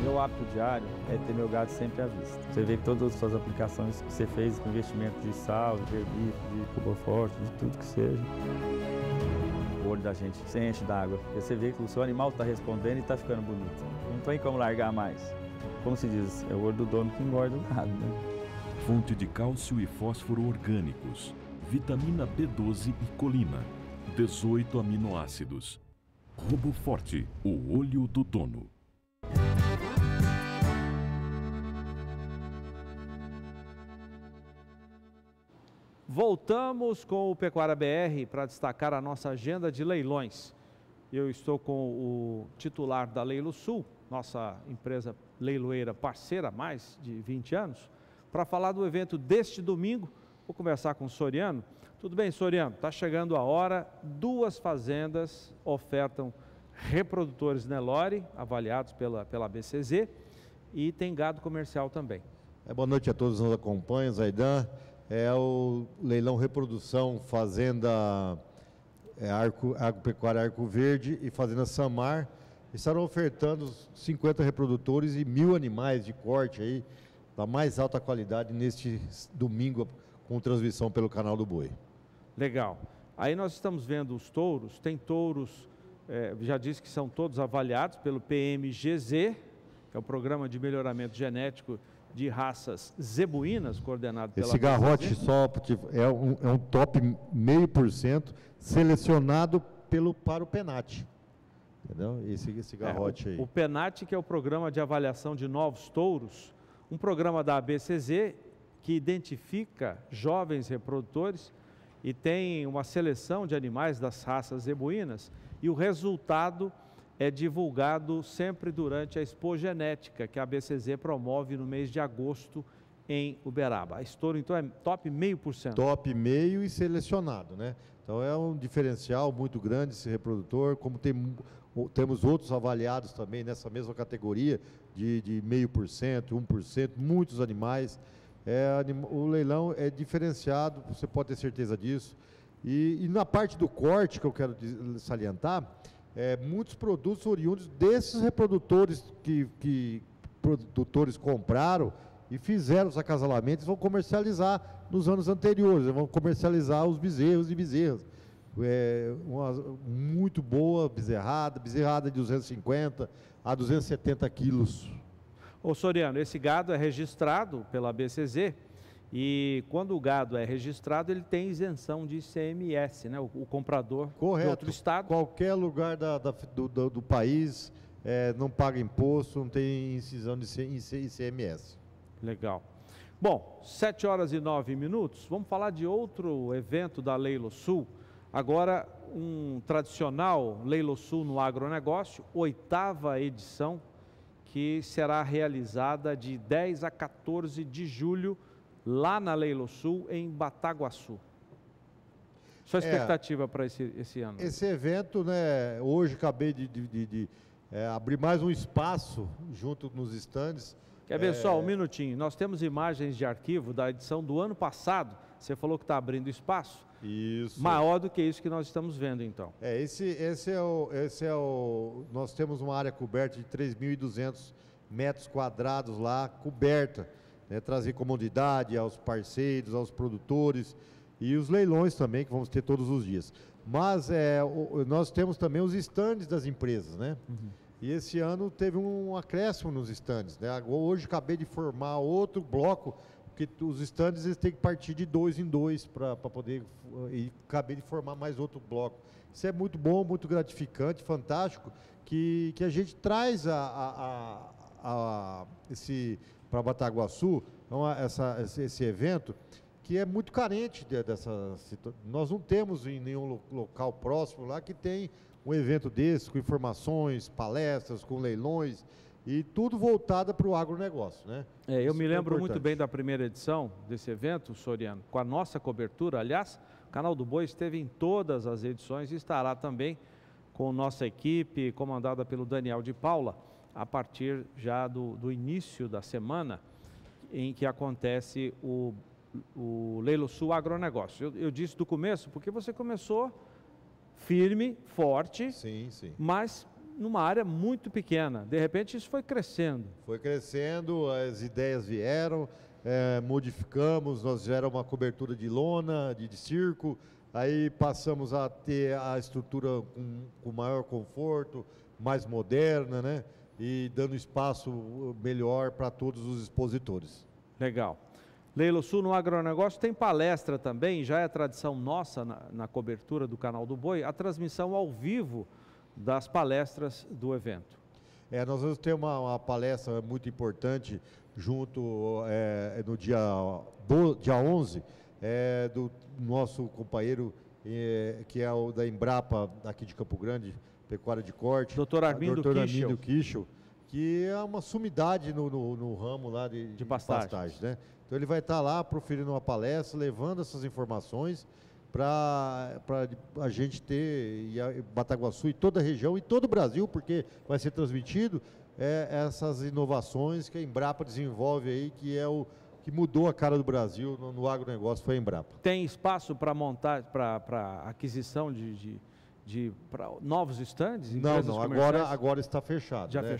Meu hábito diário é ter meu gado sempre à vista. Você vê que todas as suas aplicações que você fez com investimento de sal, de herbívoro, de cuboforte, de tudo que seja, o olho da gente se enche d'água. Você vê que o seu animal está respondendo e está ficando bonito. Não tem como largar mais. Como se diz, é o olho do dono que engorda o gado, né? Fonte de cálcio e fósforo orgânicos, vitamina B12 e colina, 18 aminoácidos. RoboForte, o olho do dono. Voltamos com o Pecuária BR para destacar a nossa agenda de leilões. Eu estou com o titular da Leilo Sul, nossa empresa leiloeira parceira há mais de 20 anos, para falar do evento deste domingo. Vou conversar com o Soriano. Tudo bem, Soriano? Está chegando a hora. 2 fazendas ofertam reprodutores Nelore, avaliados pela BCZ, e tem gado comercial também. Boa noite a todos que nos acompanham, Zaidan. É o leilão reprodução Fazenda Agropecuária Arco Verde e Fazenda Samar. Estarão ofertando 50 reprodutores e 1.000 animais de corte aí, da mais alta qualidade neste domingo, com transmissão pelo canal do Boi. Legal. Aí nós estamos vendo os touros, tem touros, já disse que são todos avaliados pelo PMGZ, que é o Programa de Melhoramento Genético de Raças Zebuínas, coordenado pela... Esse garrote só é um top 0,5% selecionado para o PENAT. Entendeu? Esse garrote aí. O PENAT, que é o Programa de Avaliação de Novos Touros, um programa da ABCZ que identifica jovens reprodutores e tem uma seleção de animais das raças zebuínas, e o resultado é divulgado sempre durante a Expo Genética, que a ABCZ promove no mês de agosto em Uberaba. A estouro, então, é top 0,5%. Top 0,5% e selecionado, né? Então é um diferencial muito grande esse reprodutor, como temos outros avaliados também nessa mesma categoria de 0,5%, 1%, muitos animais. O leilão é diferenciado, você pode ter certeza disso. E na parte do corte, que eu quero salientar, muitos produtos oriundos desses reprodutores que produtores compraram e fizeram os acasalamentos, vão comercializar nos anos anteriores, vão comercializar os bezerros e bezerras. muito boa bezerrada de 250 a 270 quilos. Ô Soriano, esse gado é registrado pela BCZ e quando o gado é registrado, ele tem isenção de ICMS, né? O comprador de outro estado. Qualquer lugar do país não paga imposto, não tem incisão de ICMS. Legal. Bom, 7h09, vamos falar de outro evento da Leilo Sul. Agora, um tradicional Leilo Sul no agronegócio, 8ª edição, que será realizada de 10 a 14 de julho, lá na Leilo Sul, em Bataguaçu. Sua expectativa para esse ano? Esse evento, né, hoje acabei de abrir mais um espaço junto nos estandes. Quer ver só um minutinho? Nós temos imagens de arquivo da edição do ano passado. Você falou que está abrindo espaço. Isso. Maior do que isso que nós estamos vendo, então. Nós temos uma área coberta de 3.200 metros quadrados lá, coberta, né, trazer comodidade aos parceiros, aos produtores e os leilões também, que vamos ter todos os dias. Mas nós temos também os estandes das empresas, né? Uhum. E esse ano teve um acréscimo nos estandes, né? Hoje acabei de formar outro bloco, porque os estandes eles têm que partir de 2 em 2 para poder... E acabei de formar mais outro bloco. Isso é muito bom, muito gratificante, fantástico, que a gente traz para Bataguaçu esse evento, que é muito carente dessa situação. Nós não temos em nenhum local próximo lá que tem um evento desse, com informações, palestras, com leilões, e tudo voltado para o agronegócio, né? Eu me lembro muito bem da primeira edição desse evento, Soriano, com a nossa cobertura. Aliás, o Canal do Boi esteve em todas as edições e estará também com nossa equipe, comandada pelo Daniel de Paula, a partir já do início da semana, em que acontece o Leilo Sul Agronegócio. Eu disse do começo, porque você começou firme, forte, sim. Mas numa área muito pequena. De repente isso foi crescendo. Foi crescendo, as ideias vieram, modificamos, nós fizemos uma cobertura de lona, de circo, aí passamos a ter a estrutura com maior conforto, mais moderna, né? E dando espaço melhor para todos os expositores. Legal. Leilo Sul no agronegócio tem palestra também, já é tradição nossa na cobertura do Canal do Boi, a transmissão ao vivo das palestras do evento. Nós vamos ter uma palestra muito importante junto no dia 11, do nosso companheiro, que é o da Embrapa, aqui de Campo Grande, Pecuária de Corte. Dr. Armindo Kischel, que é uma sumidade no ramo lá de pastagem, né? Então ele vai estar lá proferindo uma palestra, levando essas informações para a gente ter Bataguaçu e toda a região e todo o Brasil, porque vai ser transmitido essas inovações que a Embrapa desenvolve aí, que é o que mudou a cara do Brasil no agronegócio, foi a Embrapa. Tem espaço para montar, para aquisição de novos estandes? Não, agora está fechado. Já né?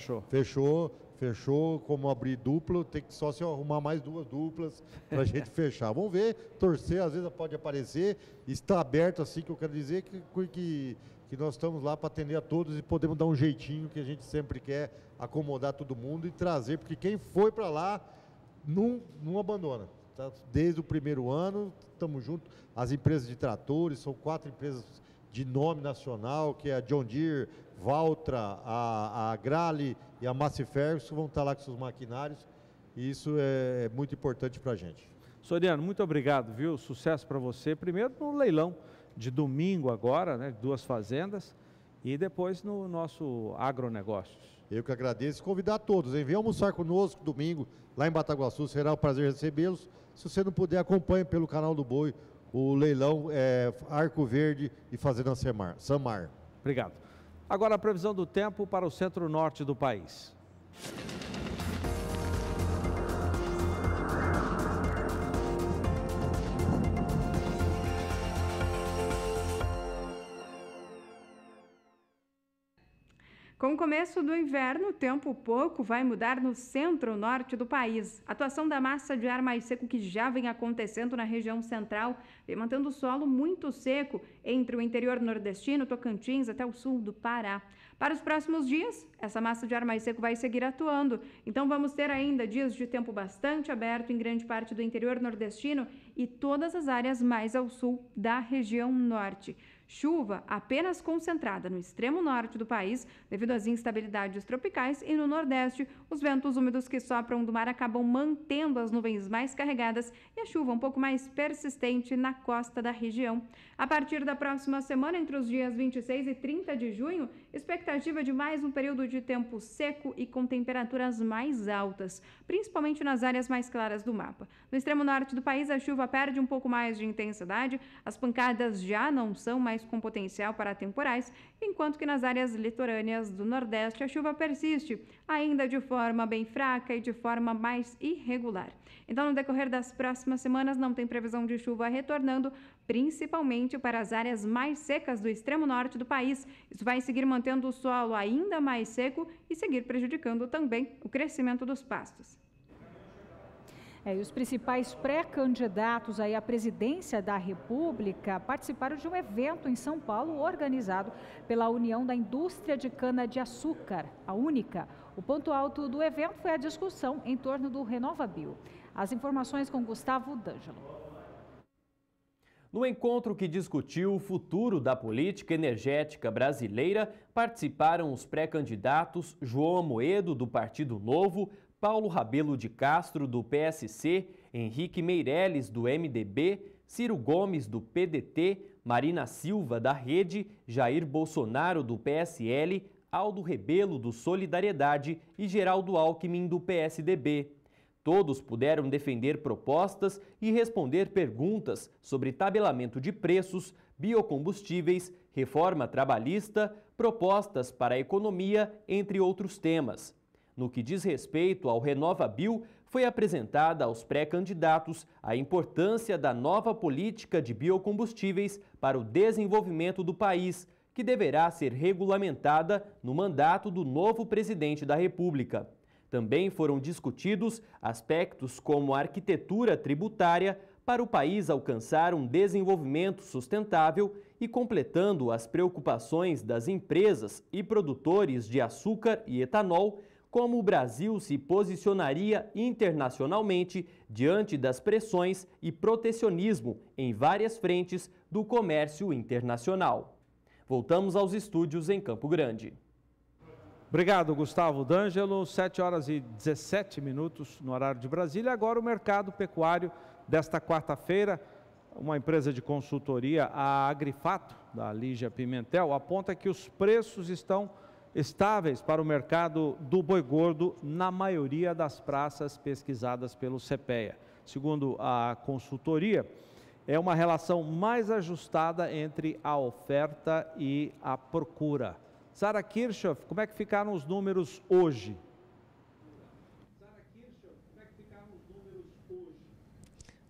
Fechou, como abrir duplo, tem que só se arrumar mais 2 duplas para a gente fechar. Vamos ver, torcer, às vezes pode aparecer, está aberto assim, que eu quero dizer que nós estamos lá para atender a todos e podemos dar um jeitinho que a gente sempre quer, acomodar todo mundo e trazer, porque quem foi para lá não abandona. Tá? Desde o primeiro ano, estamos juntos, as empresas de tratores, são 4 empresas de nome nacional, que é a John Deere, Valtra, a Grale e a Massey Ferguson, vão estar lá com seus maquinários, e isso é muito importante para a gente. Soriano, muito obrigado, viu? Sucesso para você, primeiro no leilão de domingo agora, né, 2 fazendas, e depois no nosso agronegócios. Eu que agradeço e convidar todos, hein? Venham almoçar conosco domingo, lá em Bataguaçu, será um prazer recebê-los. Se você não puder, acompanhe pelo Canal do Boi o leilão Arco Verde e Fazenda Samar. Obrigado. Agora a previsão do tempo para o centro-norte do país. Com o começo do inverno, o tempo pouco vai mudar no centro-norte do país. A atuação da massa de ar mais seco que já vem acontecendo na região central vem mantendo o solo muito seco entre o interior nordestino, Tocantins, até o sul do Pará. Para os próximos dias, essa massa de ar mais seco vai seguir atuando. Então vamos ter ainda dias de tempo bastante aberto em grande parte do interior nordestino e todas as áreas mais ao sul da região norte. Chuva apenas concentrada no extremo norte do país, devido às instabilidades tropicais, e no nordeste, os ventos úmidos que sopram do mar acabam mantendo as nuvens mais carregadas e a chuva um pouco mais persistente na costa da região. A partir da próxima semana, entre os dias 26 e 30 de junho, expectativa de mais um período de tempo seco e com temperaturas mais altas, principalmente nas áreas mais claras do mapa. No extremo norte do país, a chuva perde um pouco mais de intensidade, as pancadas já não são mais com potencial para temporais, enquanto que nas áreas litorâneas do Nordeste a chuva persiste, ainda de forma bem fraca e de forma mais irregular. Então, no decorrer das próximas semanas, não tem previsão de chuva retornando, principalmente para as áreas mais secas do extremo norte do país. Isso vai seguir mantendo o solo ainda mais seco e seguir prejudicando também o crescimento dos pastos. E os principais pré-candidatos aí à presidência da República participaram de um evento em São Paulo organizado pela União da Indústria de Cana-de-Açúcar, a Única. O ponto alto do evento foi a discussão em torno do RenovaBio. As informações com Gustavo D'Angelo. No encontro que discutiu o futuro da política energética brasileira, participaram os pré-candidatos João Amoedo, do Partido Novo, Paulo Rabelo de Castro, do PSC, Henrique Meirelles, do MDB, Ciro Gomes, do PDT, Marina Silva, da Rede, Jair Bolsonaro, do PSL, Aldo Rebelo, do Solidariedade e Geraldo Alckmin, do PSDB. Todos puderam defender propostas e responder perguntas sobre tabelamento de preços, biocombustíveis, reforma trabalhista, propostas para a economia, entre outros temas. No que diz respeito ao RenovaBio, foi apresentada aos pré-candidatos a importância da nova política de biocombustíveis para o desenvolvimento do país, que deverá ser regulamentada no mandato do novo presidente da República. Também foram discutidos aspectos como a arquitetura tributária para o país alcançar um desenvolvimento sustentável e completando as preocupações das empresas e produtores de açúcar e etanol, como o Brasil se posicionaria internacionalmente diante das pressões e protecionismo em várias frentes do comércio internacional. Voltamos aos estúdios em Campo Grande. Obrigado, Gustavo D'Angelo. 7 horas e 17 minutos no horário de Brasília. Agora o mercado pecuário desta quarta-feira. Uma empresa de consultoria, a Agrifato, da Lígia Pimentel, aponta que os preços estão estáveis para o mercado do boi gordo na maioria das praças pesquisadas pelo CPEA. Segundo a consultoria, é uma relação mais ajustada entre a oferta e a procura. Sara Kirchhoff, como é que ficaram os números hoje?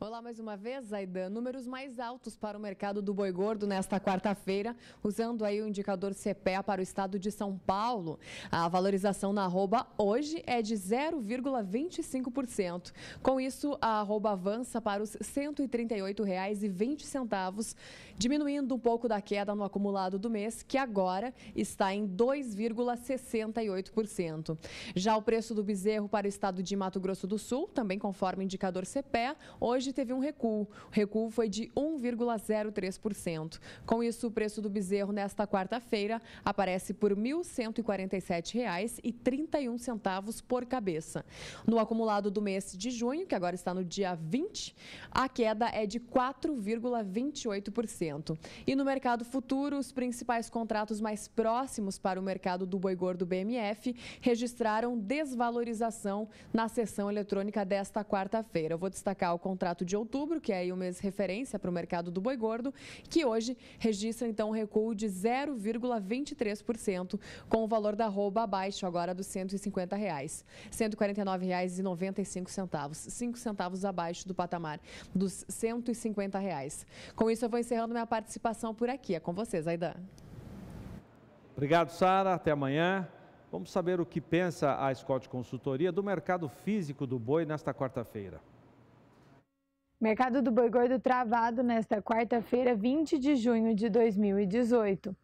Olá mais uma vez, Zaidan. Números mais altos para o mercado do boi gordo nesta quarta-feira, usando aí o indicador CPEA para o estado de São Paulo. A valorização na arroba hoje é de 0,25%. Com isso, a arroba avança para os R$ 138,20, diminuindo um pouco da queda no acumulado do mês, que agora está em 2,68%. Já o preço do bezerro para o estado de Mato Grosso do Sul, também conforme o indicador CPEA, hoje teve um recuo. O recuo foi de 1,03%. Com isso, o preço do bezerro nesta quarta-feira aparece por R$ 1.147,31 por cabeça. No acumulado do mês de junho, que agora está no dia 20, a queda é de 4,28%. E no mercado futuro, os principais contratos mais próximos para o mercado do boi gordo BMF registraram desvalorização na sessão eletrônica desta quarta-feira. Eu vou destacar o contrato de outubro, que é aí o mês referência para o mercado do boi gordo, que hoje registra então um recuo de 0,23%, com o valor da arroba abaixo agora dos R$ 150, R$ 149,95, 5 centavos abaixo do patamar dos R$ 150. Com isso eu vou encerrando minha participação por aqui. É com vocês, Zaidan. Obrigado, Sara. Até amanhã. Vamos saber o que pensa a Scott Consultoria do mercado físico do boi nesta quarta-feira. Mercado do boi gordo travado nesta quarta-feira, 20 de junho de 2018.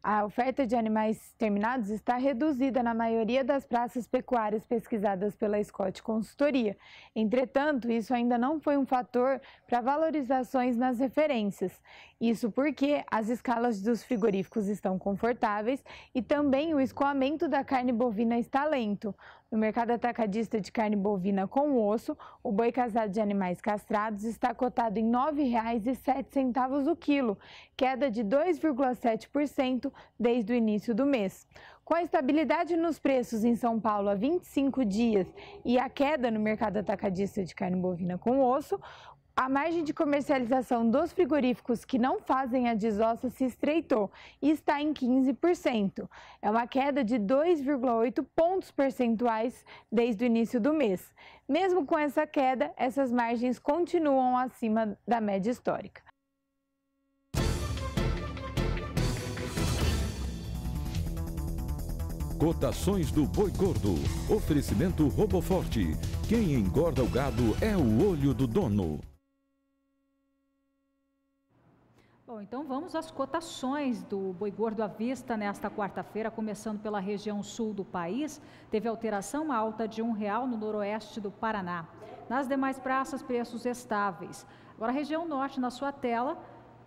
A oferta de animais terminados está reduzida na maioria das praças pecuárias pesquisadas pela Scott Consultoria. Entretanto, isso ainda não foi um fator para valorizações nas referências. Isso porque as escalas dos frigoríficos estão confortáveis e também o escoamento da carne bovina está lento. No mercado atacadista de carne bovina com osso, o boi casado de animais castrados está cotado em R$ 9,07 o quilo, queda de 2,7% desde o início do mês. Com a estabilidade nos preços em São Paulo há 25 dias e a queda no mercado atacadista de carne bovina com osso, a margem de comercialização dos frigoríficos que não fazem a desossa se estreitou e está em 15%. É uma queda de 2,8 pontos percentuais desde o início do mês. Mesmo com essa queda, essas margens continuam acima da média histórica. Cotações do boi gordo. Oferecimento Roboforte. Quem engorda o gado é o olho do dono. Bom, então vamos às cotações do boi gordo à vista nesta quarta-feira, começando pela região sul do país. Teve alteração alta de R$ 1,00 no noroeste do Paraná. Nas demais praças, preços estáveis. Agora, a região norte na sua tela,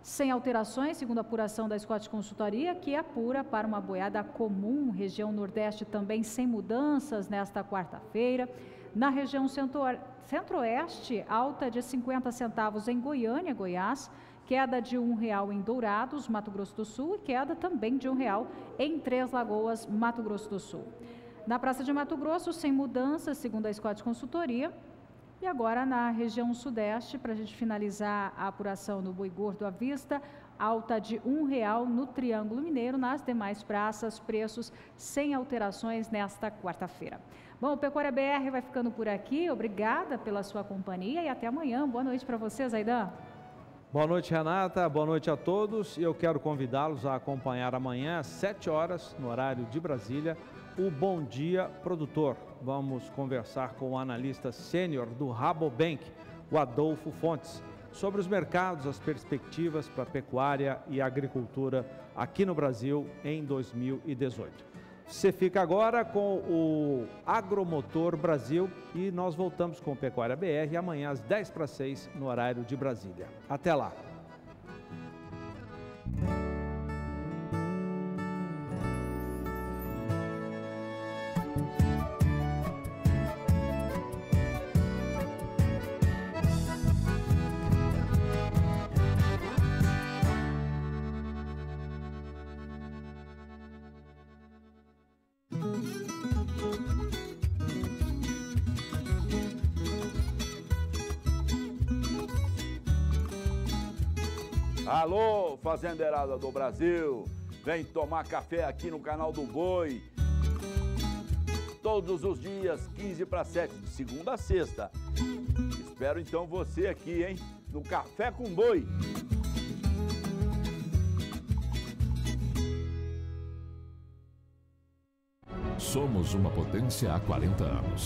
sem alterações, segundo a apuração da Scott Consultoria, que apura para uma boiada comum. Região nordeste também sem mudanças nesta quarta-feira. Na região centro-oeste, alta de 50 centavos em Goiânia, Goiás. Queda de R$ 1,00 em Dourados, Mato Grosso do Sul, e queda também de R$ 1,00 em Três Lagoas, Mato Grosso do Sul. Na Praça de Mato Grosso, sem mudanças, segundo a Scott Consultoria. E agora na região sudeste, para a gente finalizar a apuração do boi gordo à vista, alta de R$ 1,00 no Triângulo Mineiro. Nas demais praças, preços sem alterações nesta quarta-feira. Bom, o Pecuária BR vai ficando por aqui. Obrigada pela sua companhia e até amanhã. Boa noite para vocês, Aidan. Boa noite, Renata. Boa noite a todos. E eu quero convidá-los a acompanhar amanhã às 7 horas, no horário de Brasília, o Bom Dia Produtor. Vamos conversar com o analista sênior do Rabobank, o Adolfo Fontes, sobre os mercados, as perspectivas para a pecuária e a agricultura aqui no Brasil em 2018. Você fica agora com o Agromotor Brasil e nós voltamos com o Pecuária BR amanhã às 5:50 no horário de Brasília. Até lá! Alô, fazendeirada do Brasil, vem tomar café aqui no canal do Boi. Todos os dias, 6:45, de segunda a sexta. Espero então você aqui, hein, no Café com Boi. Somos uma potência há 40 anos.